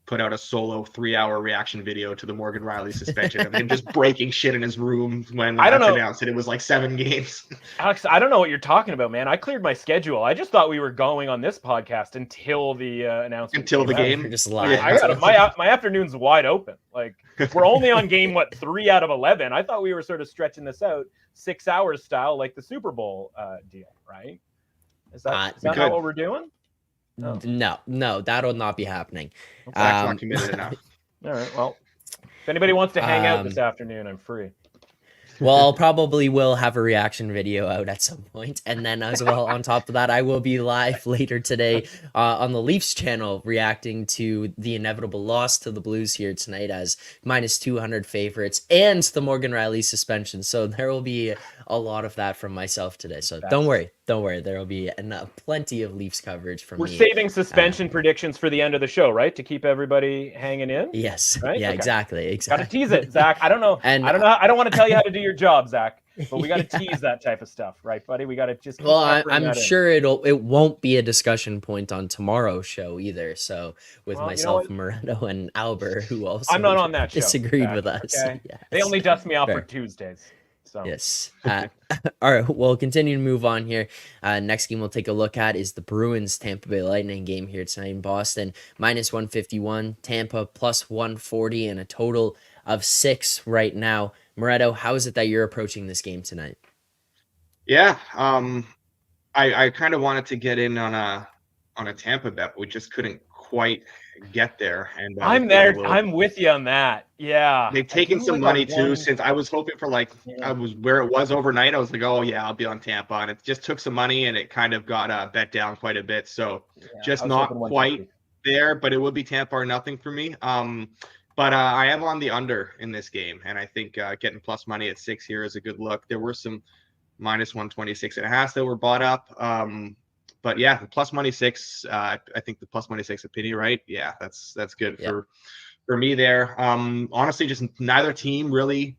put out a solo 3-hour reaction video to the Morgan Rielly suspension of him just breaking shit in his room when that's announced that it was like 7 games.
Alex, I don't know what you're talking about, man. I cleared my schedule. I just thought we were going on this podcast until the announcement.
Until the game?
You're just lying.
My afternoon's wide open. Like, we're only on game, 3 out of 11? I thought we were sort of stretching this out 6 hours style, like the Super Bowl deal, right? Is that not what we're doing?
No, that'll not be happening.
Zach's not committed enough.
All right. Well, if anybody wants to hang out this afternoon, I'm free.
Well, I'll probably will have a reaction video out at some point. And then as well, on top of that, I will be live later today on the Leafs channel reacting to the inevitable loss to the Blues here tonight as minus 200 favorites and the Morgan Rielly suspension. So there will be a lot of that from myself today. So don't worry. Don't worry, there will be plenty of Leafs coverage from
We're
me.
saving suspension predictions for the end of the show, right? To keep everybody hanging in.
Yes.
Right?
Yeah.
Okay.
Exactly.
Got to tease it, Zach. I don't know.
And
I don't want to tell you how to do your job, Zach. But we got to tease that type of stuff, right, buddy? We got to just keep peppering
I'm
that in.
sure it won't be a discussion point on tomorrow's show either. So with myself, Moretto, and Alber, who also
I'm not on that show.
disagreed with us.
Okay?
Yes.
They only dust me off
Fair.
for Tuesdays. So.
Yes. All right. We'll continue to move on here. Next game we'll take a look at is the Bruins Tampa Bay Lightning game here tonight in Boston. -151, Tampa +140, and a total of 6 right now. Moretto, how is it that you're approaching this game tonight?
Yeah, I kind of wanted to get in on a Tampa bet, but we just couldn't quite get there. And
I'm there. I'm with you on that. Yeah,
they've taken some money too. Since I was hoping for I was where it was overnight. I was like, oh yeah, I'll be on Tampa, and it just took some money, and it kind of got bet down quite a bit. So just not quite there, but it would be Tampa or nothing for me. But I am on the under in this game, and I think getting plus money at 6 here is a good look. There were some -126.5 that were bought up. But yeah, the plus money 6, I think the plus money 6 a penny, right? Yeah, that's good for me there. Honestly, just neither team really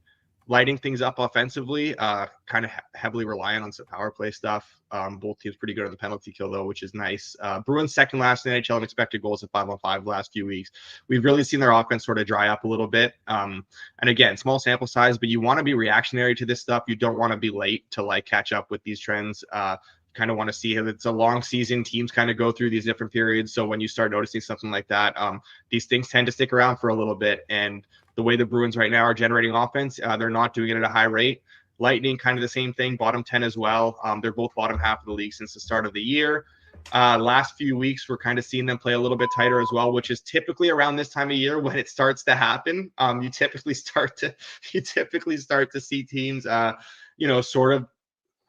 lighting things up offensively, kind of heavily reliant on some power play stuff. Both teams pretty good on the penalty kill, though, which is nice. Bruins second last in NHL in expected goals at 5-on-5 the last few weeks. We've really seen their offense sort of dry up a little bit. And again, small sample size, but you want to be reactionary to this stuff. You don't want to be late to catch up with these trends. Kind of want to see if it's a long season. Teams kind of go through these different periods. So when you start noticing something like that, these things tend to stick around for a little bit. And the way the Bruins right now are generating offense, they're not doing it at a high rate. Lightning, kind of the same thing, bottom 10 as well. They're both bottom half of the league since the start of the year. Last few weeks, we're kind of seeing them play a little bit tighter as well, which is typically around this time of year when it starts to happen. You typically start to see teams, sort of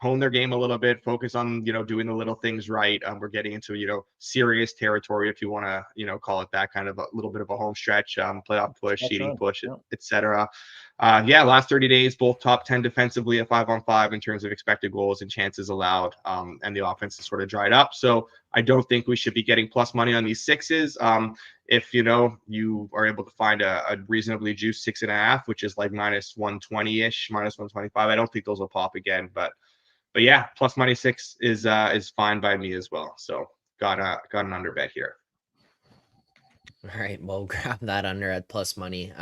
hone their game a little bit, focus on, doing the little things right. We're getting into, serious territory, if you want to, call it that, kind of a little bit of a home stretch, playoff push, seeding push, etc. Last 30 days, both top 10 defensively at 5-on-5 in terms of expected goals and chances allowed. And the offense has sort of dried up. So I don't think we should be getting plus money on these 6s. If you are able to find a reasonably juiced 6.5, which is like -120-ish, -125, I don't think those will pop again. But yeah, plus money 6 is fine by me as well. So got an under bet here.
All right, well, grab that under at plus money.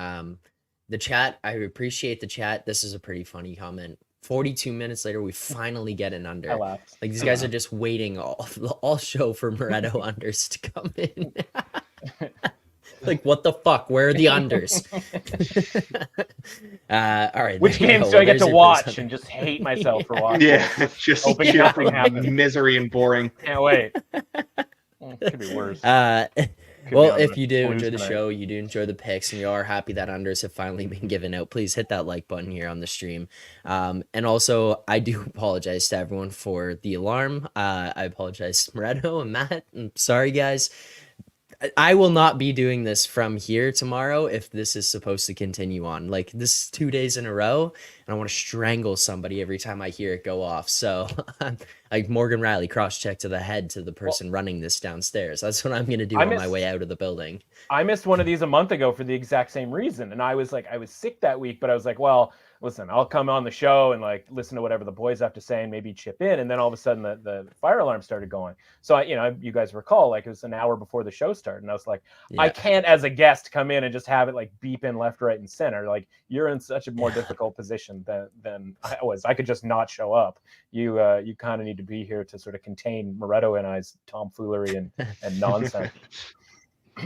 The chat, I appreciate the chat. This is a pretty funny comment. 42 minutes later, we finally get an under. Like these guys are just waiting all show for Moretto unders to come in. Like, what the fuck? Where are the unders? All right.
Which games do I get to watch and just hate myself for watching?
Yeah, just hoping nothing happens. Misery and boring.
Can't wait. Could be worse.
Well, if you do enjoy the show, you do enjoy the picks, and you are happy that unders have finally been given out, please hit that like button here on the stream. And also, I do apologize to everyone for the alarm. I apologize to Moretto and Matt. I'm sorry, guys. I will not be doing this from here tomorrow if this is supposed to continue on. Like, this is 2 days in a row, and I want to strangle somebody every time I hear it go off. So, like Morgan Rielly, cross-check to the head to the person running this downstairs. That's what I'm going to do on my way out of the building.
I missed one of these a month ago for the exact same reason. And I was sick that week, but I was like, well, listen, I'll come on the show and listen to whatever the boys have to say and maybe chip in. And then all of a sudden the fire alarm started going. So you guys recall, it was an hour before the show started. And I was like, I can't as a guest come in and just have it beep in left, right, and center. You're in such a more difficult position than I was. I could just not show up. You kind of need to be here to sort of contain Moretto and I's tomfoolery and nonsense.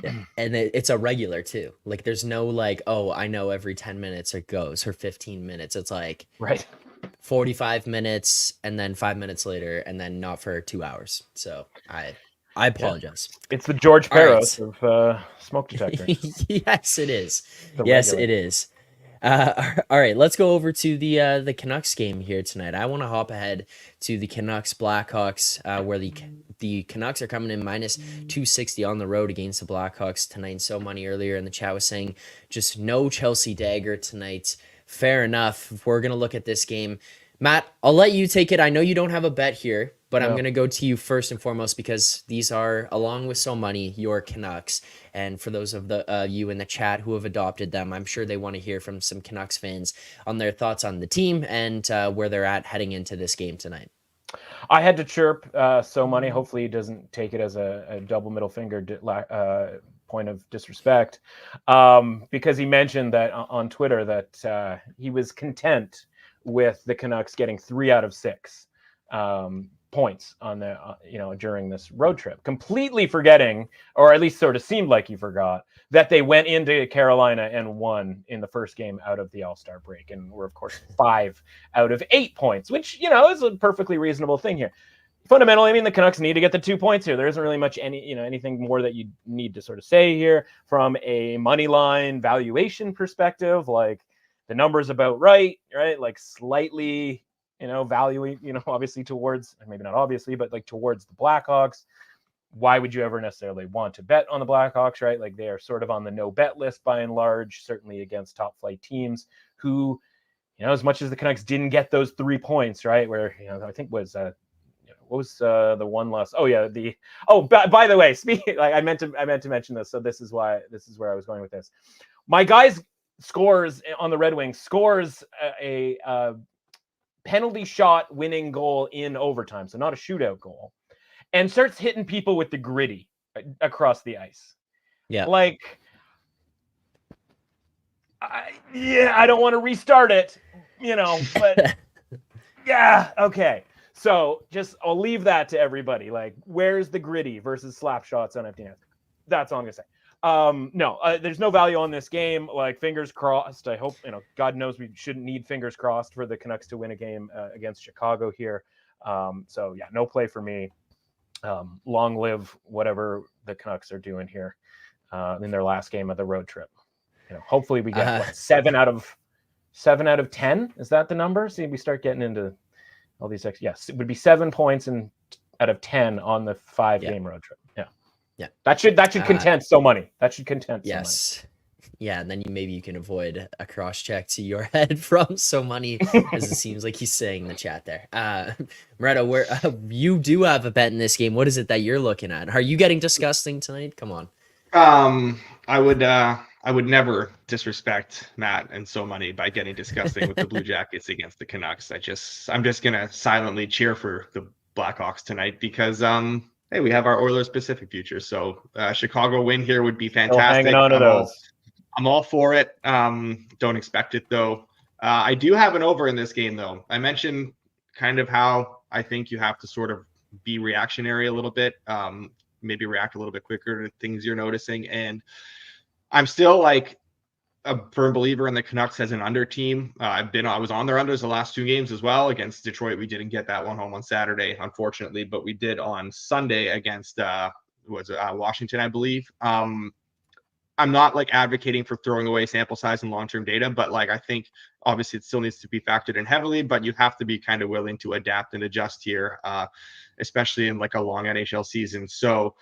Yeah. And it's a regular too. There's no oh, I know every 10 minutes it goes or 15 minutes. It's
right
45 minutes and then 5 minutes later and then not for 2 hours. So I apologize.
It's the George Peros of smoke detector.
Yes, it is. Yes, it is. All right, let's go over to the Canucks game here tonight. I want to hop ahead to the Canucks Blackhawks, where the Canucks are coming in -260 on the road against the Blackhawks tonight. So money earlier in the chat was saying just no Chelsea Dagger tonight. Fair enough. If we're gonna look at this game, Matt, I'll let you take it. I know you don't have a bet here, but I'm
No.
going to go to you first and foremost because these are, along with so money, your Canucks. And for those of the you in the chat who have adopted them, I'm sure they want to hear from some Canucks fans on their thoughts on the team and where they're at heading into this game tonight.
I had to chirp so money. Hopefully he doesn't take it as a double middle finger point of disrespect, because he mentioned that on Twitter that he was content with the Canucks getting 3 out of 6 points on the during this road trip, completely forgetting, or at least sort of seemed like he forgot, that they went into Carolina and won in the first game out of the All-Star break, and were of course 5 out of 8 points, which is a perfectly reasonable thing here. Fundamentally, I mean, the Canucks need to get the 2 points here. There isn't really much anything more that you need to sort of say here from a money line valuation perspective. Like, the number's about right? Like, slightly, valuing, obviously towards, maybe not obviously, but like towards the Blackhawks. Why would you ever necessarily want to bet on the Blackhawks, right? Like, they are sort of on the no bet list by and large, certainly against top flight teams who, as much as the Canucks didn't get those 3 points, right? Where, I think was, what was the one loss? Oh yeah, by the way, speaking, like, I meant to mention this, so this is where I was going with this. My guy's scores on the Red Wings, scores a penalty shot winning goal in overtime, so not a shootout goal, and starts hitting people with the gritty across the ice.
Yeah,
like, I don't want to restart it, but yeah, okay. So I'll leave that to everybody. Like, where's the gritty versus slap shots on empty nets? That's all I'm gonna say. No, there's no value on this game. Like, fingers crossed. I hope, God knows we shouldn't need fingers crossed for the Canucks to win a game against Chicago here. So yeah, no play for me. Long live whatever the Canucks are doing here in their last game of the road trip. Hopefully we get 7 out of 10. Is that the number? See, we start getting into all these. Yes, it would be 7 points out of 10 on the 5-game road trip. Yeah. That should content so money. That should content so money.
Yes. Yeah, and then maybe you can avoid a cross check to your head from so money, as it seems like he's saying in the chat there. Moretto, where you do have a bet in this game. What is it that you're looking at? Are you getting disgusting tonight? Come on.
I would never disrespect Matt and so money by getting disgusting with the Blue Jackets against the Canucks. I'm just gonna silently cheer for the Blackhawks tonight because hey, we have our Oilers Pacific future. So Chicago win here would be fantastic.
Hanging on to those.
I'm all for it. Don't expect it though. I do have an over in this game though. I mentioned kind of how I think you have to sort of be reactionary a little bit, maybe react a little bit quicker to things you're noticing. And I'm still like a firm believer in the Canucks as an under team. I was on their unders the last 2 games as well. Against Detroit, we didn't get that one home on Saturday, unfortunately, but we did on Sunday against Washington, I believe. I'm not like advocating for throwing away sample size and long-term data, but like I think obviously it still needs to be factored in heavily, but you have to be kind of willing to adapt and adjust here, especially in like a long NHL season. So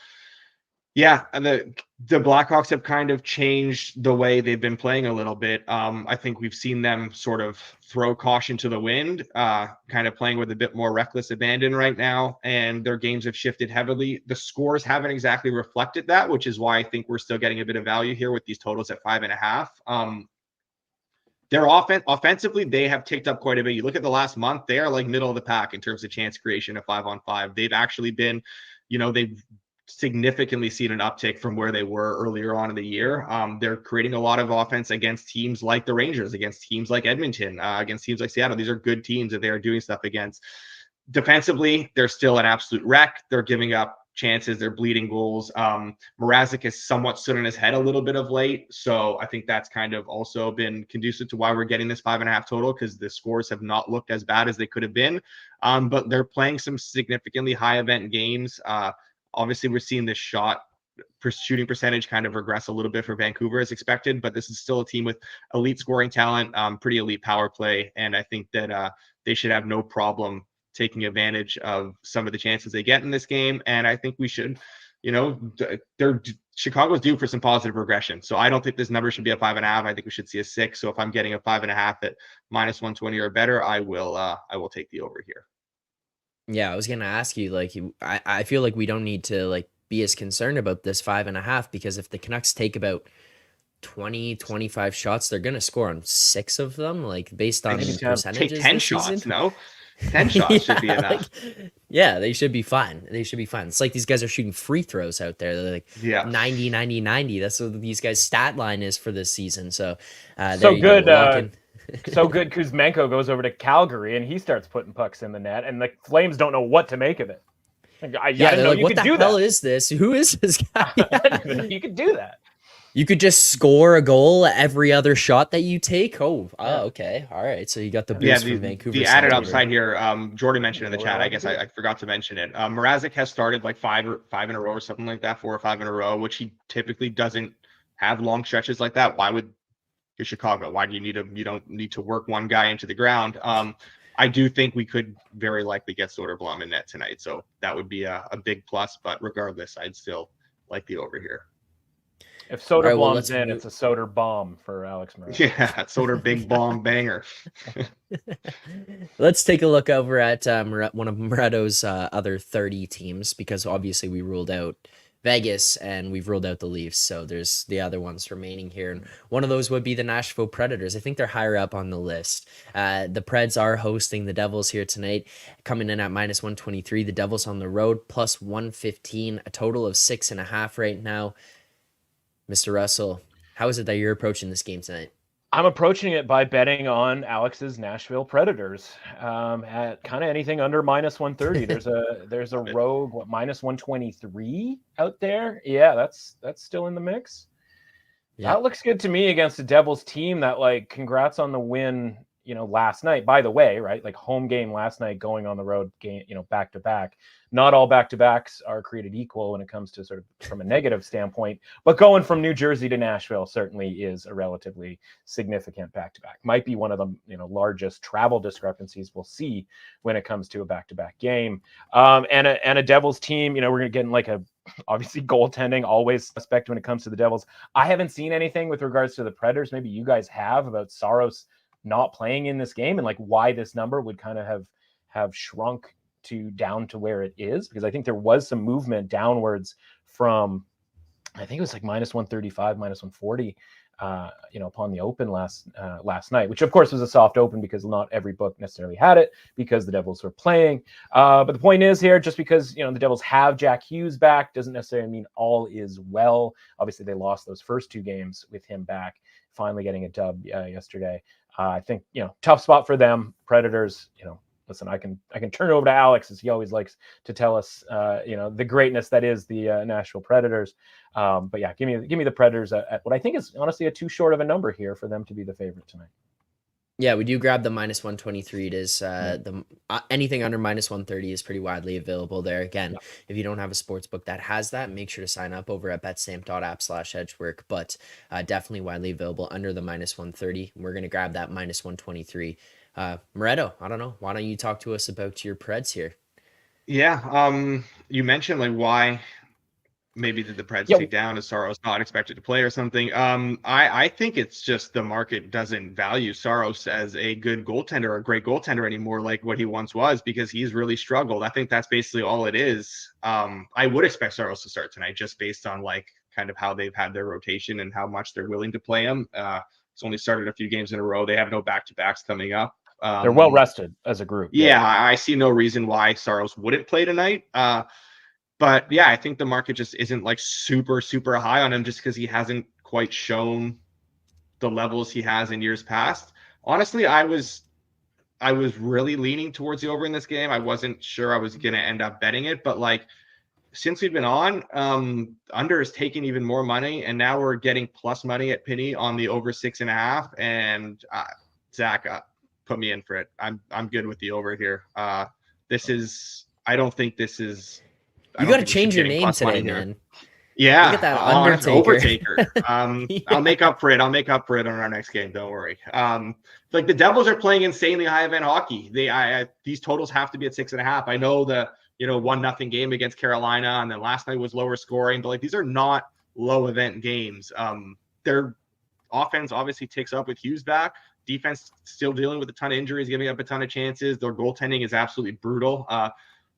yeah, the Blackhawks have kind of changed the way they've been playing a little bit. I think we've seen them sort of throw caution to the wind, kind of playing with a bit more reckless abandon right now, and their games have shifted heavily. The scores haven't exactly reflected that, which is why I think we're still getting a bit of value here with these totals at 5.5. Their offensively, they have ticked up quite a bit. You look at the last month, they are like middle of the pack in terms of chance creation at 5-on-5. They've actually been, they've significantly seen an uptick from where they were earlier on in the year. They're creating a lot of offense against teams like the Rangers, against teams like Edmonton, against teams like Seattle. These are good teams that they are doing stuff against. Defensively, they're still an absolute wreck. They're giving up chances. They're bleeding goals. Mrazek has somewhat stood on his head a little bit of late. So I think that's kind of also been conducive to why we're getting this 5.5 total, because the scores have not looked as bad as they could have been. But they're playing some significantly high event games. Obviously, we're seeing this shooting percentage kind of regress a little bit for Vancouver as expected, but this is still a team with elite scoring talent, pretty elite power play. And I think that they should have no problem taking advantage of some of the chances they get in this game. And I think we should, they're Chicago's due for some positive regression. So I don't think this number should be a 5.5. I think we should see a 6. So if I'm getting a 5.5 at minus 120 or better, I will take the over here.
Yeah, I was gonna ask you, like, I feel like we don't need to like be as concerned about this 5.5 because if the Canucks take about 20-25 shots, they're gonna score on 6 of them, like based on percentages.
Take 10
this
shots,
season.
no? 10 shots should be enough.
Yeah, they should be fine. They should be fine. It's like these guys are shooting free throws out there. They're like 90, 90, 90. That's what these guys' stat line is for this season. So,
so good. So good. Kuzmenko goes over to Calgary and he starts putting pucks in the net, and the Flames don't know what to make of it.
They're like, what the hell is this? Who is this guy?
You could do that.
You could just score a goal every other shot that you take. Oh, okay. All right. So you got the boost from Vancouver.
The added upside here, Jordan mentioned in the chat, I guess I forgot to mention it. Mrazek has started like five in a row or something like that, 4 or 5 in a row, which he typically doesn't have long stretches like that. Why would you're Chicago? Why do you don't need to work one guy into the ground? I do think we could very likely get Soderblom in net tonight. So that would be a big plus, but regardless, I'd still like the over here.
If Soderblom's in, it's a Soder bomb for Alex Moretto.
Yeah, Soder big bomb banger.
Let's take a look over at one of Moretto's other 30 teams, because obviously we ruled out Vegas and we've ruled out the Leafs. So there's the other ones remaining here. And one of those would be the Nashville Predators. I think they're higher up on the list. The Preds are hosting the Devils here tonight, coming in at minus 123. The Devils on the road, plus 115, a total of 6.5 right now. Mr. Russell, how is it that you're approaching this game tonight?
I'm approaching it by betting on Alex's Nashville Predators at kind of anything under minus 130. There's a rogue minus 123 out there. Yeah, that's still in the mix. Yeah. That looks good to me against the Devils team that, like, congrats on the win, last night, by the way, right? Like, home game last night, going on the road game, back to back. Not all back-to-backs are created equal when it comes to sort of from a negative standpoint, but going from New Jersey to Nashville certainly is a relatively significant back-to-back. Might be one of the largest travel discrepancies we'll see when it comes to a back-to-back game. And a Devils team, we're going to get in like obviously goaltending, always suspect when it comes to the Devils. I haven't seen anything with regards to the Predators. Maybe you guys have, about Saros not playing in this game and like why this number would kind of have shrunk down to where it is, because I think there was some movement downwards from, I think it was like minus 135, minus 140, upon the open last night, which of course was a soft open because not every book necessarily had it because the Devils were playing. But the point is here, just because, the Devils have Jack Hughes back doesn't necessarily mean all is well. Obviously they lost those first 2 games with him back, finally getting a dub yesterday. I think, tough spot for them. Predators, listen, I can turn it over to Alex, as he always likes to tell us, the greatness that is the Nashville Predators. But yeah, give me the Predators at what I think is honestly a too short of a number here for them to be the favorite tonight.
Yeah, we do grab the minus 123. It is anything under minus 130 is pretty widely available there. Again, if you don't have a sports book that has that, make sure to sign up over at betstamp.app/edgework. But definitely widely available under the minus 130. We're going to grab that minus 123. Moretto, I don't know. Why don't you talk to us about your Preds here?
Yeah, you mentioned like why maybe did the Preds take down as Saros not expected to play or something. I think it's just the market doesn't value Saros as a good goaltender or a great goaltender anymore, like what he once was, because he's really struggled. I think that's basically all it is. I would expect Saros to start tonight just based on like kind of how they've had their rotation and how much they're willing to play him. It's only started a few games in a row. They have no back-to-backs coming up.
They're well rested as a group.
Yeah, I see no reason why Saros wouldn't play tonight. But yeah, I think the market just isn't like super, super high on him just because he hasn't quite shown the levels he has in years past. Honestly, I was really leaning towards the over in this game. I wasn't sure I was going to end up betting it, but like since we've been on, under is taking even more money, and now we're getting plus money at Penny on the over 6.5. And Zach, put me in for it. I'm good with the over here. I don't think this is.
You got to change your name today, man.
Yeah,
look at that Undertaker.
I'll make up for it. I'll make up for it on our next game. Don't worry. Like the Devils are playing insanely high event hockey. These totals have to be at 6.5. I know the 1-0 game against Carolina, and then last night was lower scoring, but like these are not low event games. Their offense obviously ticks up with Hughes back. Defense still dealing with a ton of injuries, giving up a ton of chances. Their goaltending is absolutely brutal.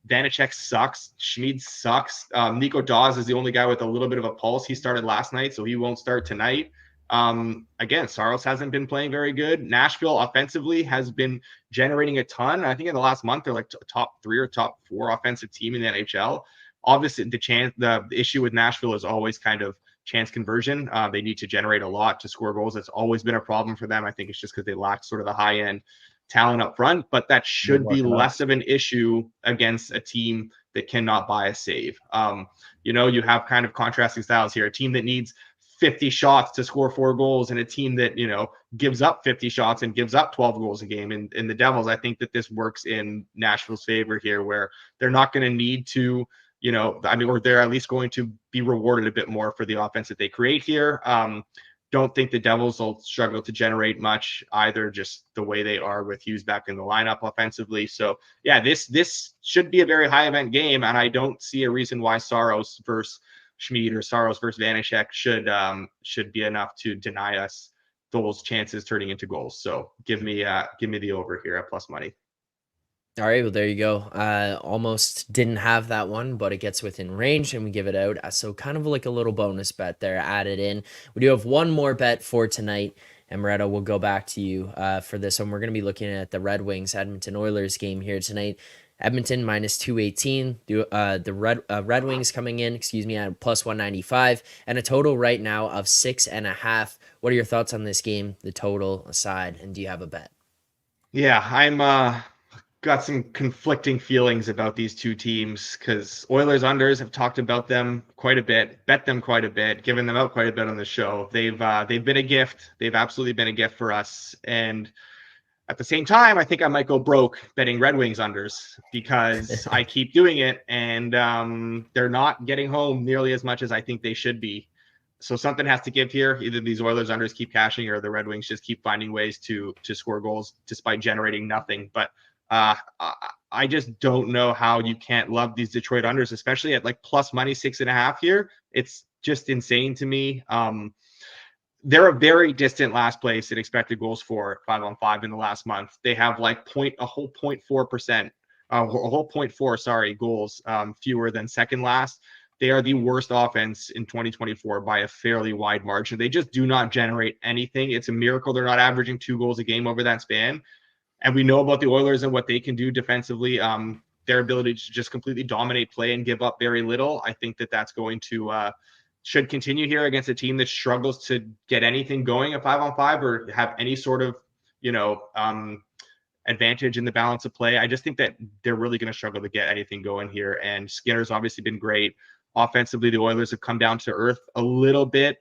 Vanacek sucks. Schmid sucks. Nico Dawes is the only guy with a little bit of a pulse. He started last night, so he won't start tonight. Again, Saros hasn't been playing very good. Nashville offensively has been generating a ton. I think in the last month, they're like top 3 or top 4 offensive team in the NHL. Obviously, the issue with Nashville is always kind of chance conversion. They need to generate a lot to score goals. That's always been a problem for them. I think it's just because they lack sort of the high end talent up front, but that should be less of an issue against a team that cannot buy a save. You have kind of contrasting styles here. A team that needs 50 shots to score 4 goals and a team that, gives up 50 shots and gives up 12 goals a game. In the Devils, I think that this works in Nashville's favor here, where they're not going to need to, or they're at least going to be rewarded a bit more for the offense that they create here. Don't think the Devils will struggle to generate much either, just the way they are with Hughes back in the lineup offensively. So yeah, this should be a very high event game, and I don't see a reason why Saros versus Schmid or Saros versus Vanacek should be enough to deny us those chances turning into goals. So give me the over here at plus money.
All right, well, there you go. Almost didn't have that one, but it gets within range and we give it out. So kind of like a little bonus bet there added in. We do have one more bet for tonight, and Moretto, we'll go back to you for this one. We're going to be looking at the Red Wings Edmonton Oilers game here tonight. Edmonton minus 218. The Red Wings coming in, at plus 195, and a total right now of 6.5. What are your thoughts on this game, the total aside, and do you have a bet?
Yeah, I'm got some conflicting feelings about these two teams because Oilers unders have talked about them quite a bit, bet them quite a bit, given them out quite a bit on the show. They've been a gift. They've absolutely been a gift for us. And at the same time, I think I might go broke betting Red Wings unders because I keep doing it and they're not getting home nearly as much as I think they should be. So something has to give here. Either these Oilers unders keep cashing or the Red Wings just keep finding ways to score goals despite generating nothing. But I just don't know how you can't love these Detroit unders, especially at like plus money 6.5 here. It's just insane to me. They're a very distant last place in expected goals for 5-on-5 in the last month. They have like a whole 0.4 goals fewer than second last. They are the worst offense in 2024 by a fairly wide margin. They just do not generate anything. It's a miracle they're not averaging 2 goals a game over that span. And we know about the Oilers and what they can do defensively. Their ability to just completely dominate play and give up very little. I think that's going to should continue here against a team that struggles to get anything going at 5-on-5 or have any sort of, advantage in the balance of play. I just think that they're really going to struggle to get anything going here. And Skinner's obviously been great. Offensively, the Oilers have come down to earth a little bit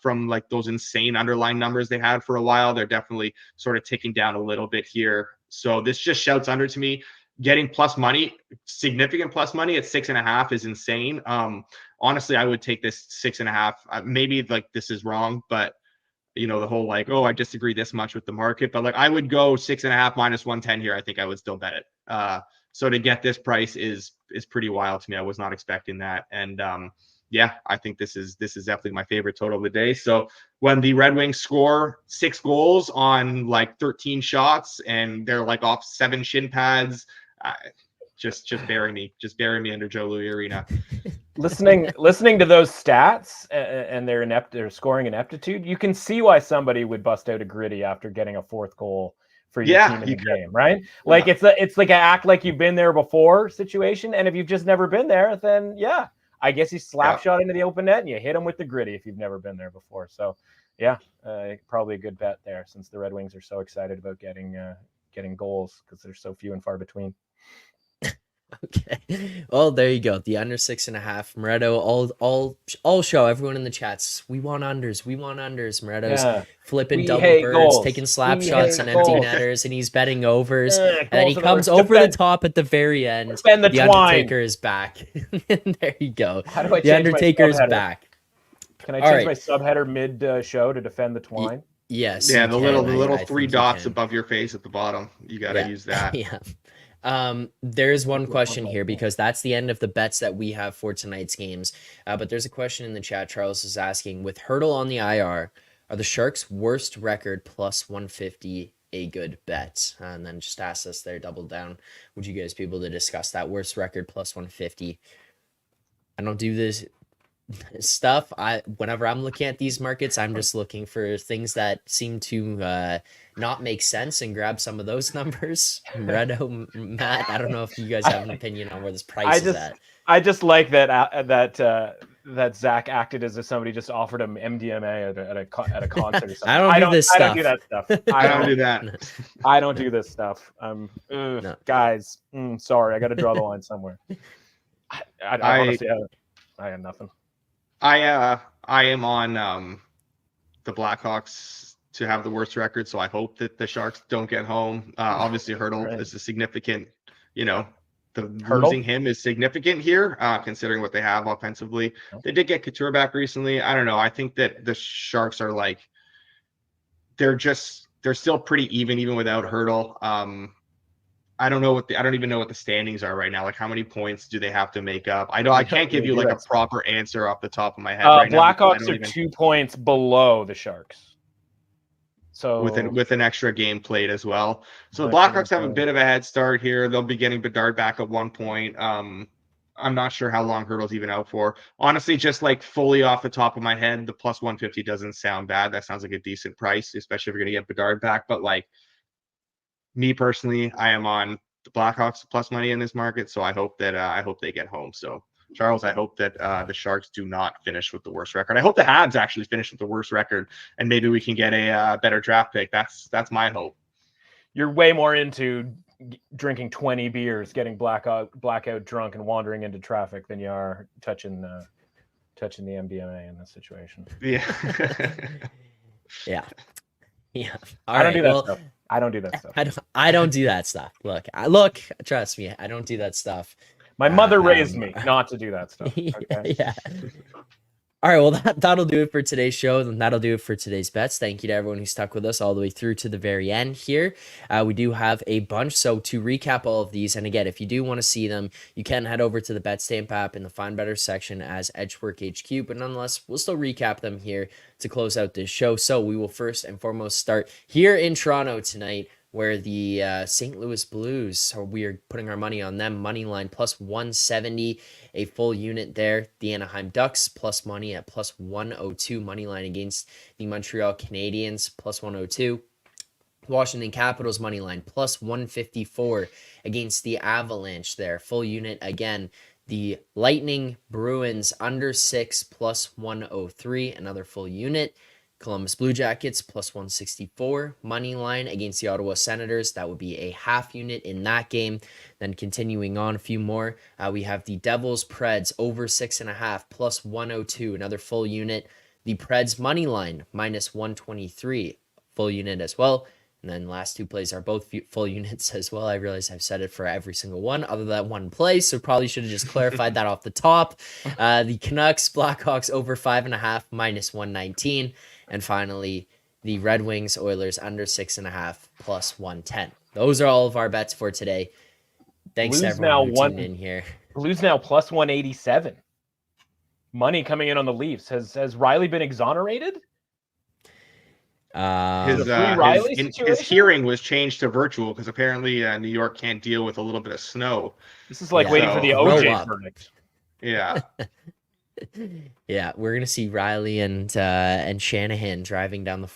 from like those insane underlying numbers they had for a while. They're definitely sort of ticking down a little bit here. So this just shouts under to me. Getting plus money, significant plus money at 6.5 is insane. Honestly, I would take this 6.5. Maybe like this is wrong, but the whole like, I disagree this much with the market, but like I would go 6.5 minus 110 here. I think I would still bet it. So to get this price is pretty wild to me. I was not expecting that. And I think this is definitely my favorite total of the day. So when the Red Wings score 6 goals on like 13 shots and they're like off 7 shin pads, just bury me under Joe Louis Arena.
Listening to those stats and their scoring ineptitude, you can see why somebody would bust out a gritty after getting a 4th goal for your team in the game, right? Like it's like an act like you've been there before situation. And if you've just never been there, then I guess you slap shot into the open net and you hit them with the gritty if you've never been there before. So probably a good bet there since the Red Wings are so excited about getting goals because they're so few and far between.
Okay. Well, there you go. The under 6.5. Moretto, all show everyone in the chats. We want unders. Moretto's flipping double birds, goals. Taking slap shots on empty netters, and he's betting overs. And then he comes over the top at the very end. The Undertaker is back. And there you go.
How do I change
the Undertaker is back.
Can I change my subheader mid show to defend the twine?
Yes.
Yeah, the little 3 dots above your face at the bottom. You got to use that.
Yeah. There's one question here because that's the end of the bets that we have for tonight's games. But there's a question in the chat. Charles is asking, with Hurdle on the IR, are the Sharks' worst record plus 150 a good bet? And then just ask us there, double down. Would you guys be able to discuss that worst record plus 150? I don't do this stuff. Whenever I'm looking at these markets, I'm just looking for things that seem to not make sense and grab some of those numbers. Moretto, Matt, I don't know if you guys have an opinion on where this price is at.
I just like that Zach acted as if somebody just offered him MDMA at a concert or something.
I don't do this stuff.
I don't do that stuff.
I don't do that.
I don't do this stuff. No. Guys, sorry, I got to draw the line somewhere. I honestly, I have nothing.
I am on the Blackhawks to have the worst record, so I hope that the Sharks don't get home. Obviously, Hurdle is a significant, losing him is significant here, considering what they have offensively. They did get Couture back recently. I don't know. I think that the Sharks are they're still pretty even without Hurdle. I don't even know what the standings are right now. Like, how many points do they have to make up? I can't give you a proper answer off the top of my head right now.
Blackhawks are 2 points below the Sharks. So
with an extra game played as well. So the Blackhawks have a bit of a head start here. They'll be getting Bedard back at 1 point. I'm not sure how long Hurdle's even out for. Honestly, just fully off the top of my head, the plus 150 doesn't sound bad. That sounds like a decent price, especially if you're going to get Bedard back. But me personally, I am on the Blackhawks plus money in this market, so I hope they get home. So Charles, I hope that the Sharks do not finish with the worst record. I hope the Habs actually finish with the worst record, and maybe we can get a better draft pick. That's my hope.
You're way more into drinking 20 beers, getting blackout drunk, and wandering into traffic than you are touching the MDMA in this situation.
Yeah.
Yeah. Yeah.
I don't do that stuff. I don't do that stuff.
I don't do that stuff. Look, trust me, I don't do that stuff.
My mother raised me not to do that stuff. Okay?
Yeah. All right, well, that'll do it for today's show, and that'll do it for today's bets. Thank you to everyone who stuck with us all the way through to the very end here. We do have a bunch, so to recap all of these, and again, if you do want to see them, you can head over to the BetStamp app in the Find Better section as Edgework HQ, but nonetheless, we'll still recap them here to close out this show. So we will first and foremost start here in Toronto tonight, where the St. Louis Blues, so we are putting our money on them, money line plus 170, a full unit there. The Anaheim Ducks plus money at plus 102, money line against the Montreal Canadiens plus 102. Washington Capitals money line plus 154 against the Avalanche there, full unit again. The Lightning Bruins under 6 plus 103, another full unit. Columbus Blue Jackets plus 164 money line against the Ottawa Senators. That would be a half unit in that game. Then continuing on a few more, we have the Devils Preds over 6.5 plus 102, another full unit. The Preds money line minus 123, full unit as well. And then last two plays are both full units as well. I realize I've said it for every single one other than one play, so probably should have just clarified that off the top. The Canucks Blackhawks over 5.5 minus 119. And finally, the Red Wings Oilers under 6.5 plus 110. Those are all of our bets for today. Thanks to everyone who tuned in here.
Blues now plus 187. Money coming in on the Leafs. Has Rielly been exonerated?
His hearing was changed to virtual because apparently New York can't deal with a little bit of snow.
This is waiting for the OJ verdict.
Yeah.
Yeah, we're gonna see Rielly and Shanahan driving down the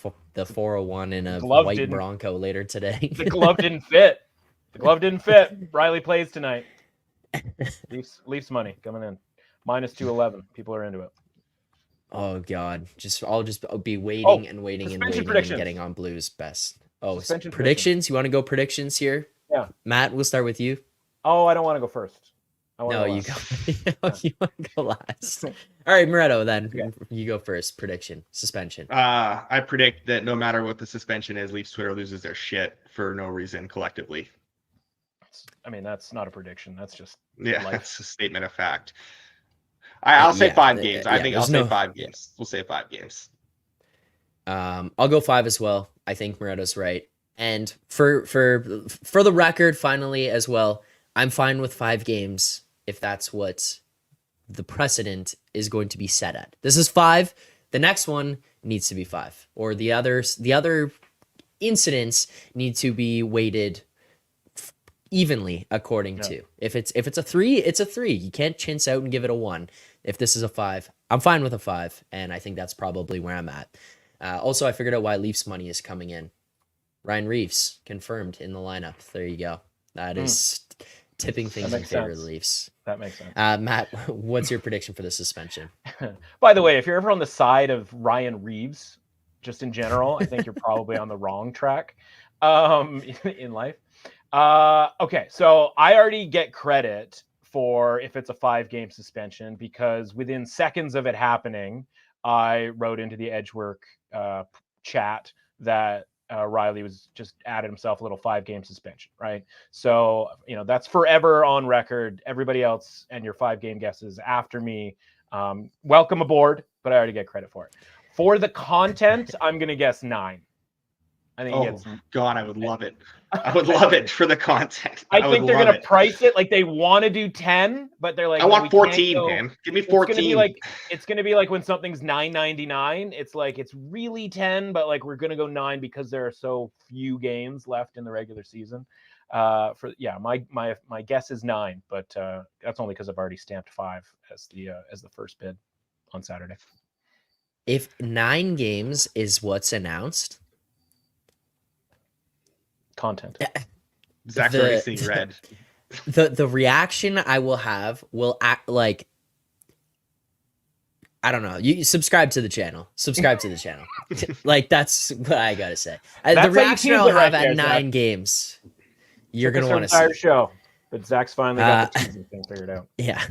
401 in a white Bronco later today.
The glove didn't fit. Rielly plays tonight. Leafs money coming in minus 211. People are into it.
Oh God, I'll just be waiting and getting on Blues best. Oh, predictions. You want to go predictions here?
Yeah.
Matt, we'll start with you.
Oh, I don't want to go first.
No, you go. You want to go last. All right, Moretto, then you go first. Prediction, suspension.
I predict that no matter what the suspension is, Leafs Twitter loses their shit for no reason collectively.
I mean, that's not a prediction. That's just
that's a statement of fact. I'll say 5 games. I think I'll say 5 games. We'll say 5 games.
I'll go 5 as well. I think Moretto's right. And for the record, finally as well, I'm fine with 5 games if that's what the precedent is going to be set at. This is 5. The next one needs to be 5, or the other incidents need to be weighted evenly according to. If it's a 3, it's a 3. You can't chintz out and give it a 1. If this is a 5, I'm fine with a 5, and I think that's probably where I'm at. Also, I figured out why Leafs money is coming in. Ryan Reeves confirmed in the lineup. There you go. That is tipping things in favor of the Leafs.
That makes sense.
Matt, what's your prediction for the suspension?
By the way, if you're ever on the side of Ryan Reeves, just in general, I think you're probably on the wrong track in life. Okay, so I already get credit for if it's a 5-game suspension, because within seconds of it happening, I wrote into the Edgework chat that Rielly was just added himself a little 5-game suspension, right? So, that's forever on record. Everybody else and your 5-game guesses after me, welcome aboard, but I already get credit for it. For the content, I'm going to guess 9. I think
God, I would love it. I would love it for the content.
I think they're going to price it like they want to do 10, but they're like,
I want 14, man. Give me 14.
It's going to be like when something's $9.99. It's like it's really 10, but like we're going to go 9 because there are so few games left in the regular season. My guess is 9, but that's only because I've already stamped 5 as the first bid on Saturday.
If 9 games is what's announced,
content.
Zach's already seeing red.
The reaction I will have will act like, I don't know. You subscribe to the channel. Like, that's what I gotta say. The reaction I'll have at 9 games, you're gonna want to see.
Entire show, but Zach's finally got the teasing thing figured out.
Yeah.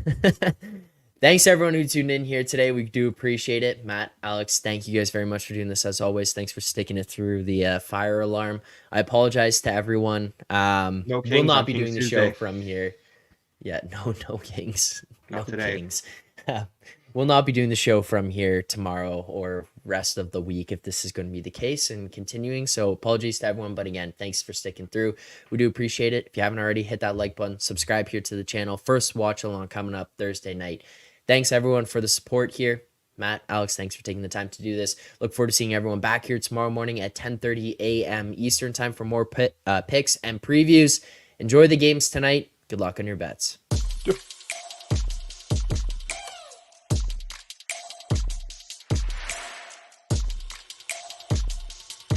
Thanks to everyone who tuned in here today. We do appreciate it. Matt, Alex, thank you guys very much for doing this as always. Thanks for sticking it through the fire alarm. I apologize to everyone. We'll not be doing the show from here. Yeah, no Kings.
Not today.
Kings. We'll not be doing the show from here tomorrow or rest of the week if this is going to be the case and continuing. So apologies to everyone. But again, thanks for sticking through. We do appreciate it. If you haven't already, hit that like button. Subscribe here to the channel. First watch along coming up Thursday night. Thanks, everyone, for the support here. Matt, Alex, thanks for taking the time to do this. Look forward to seeing everyone back here tomorrow morning at 10:30 a.m. Eastern time for more picks and previews. Enjoy the games tonight. Good luck on your bets.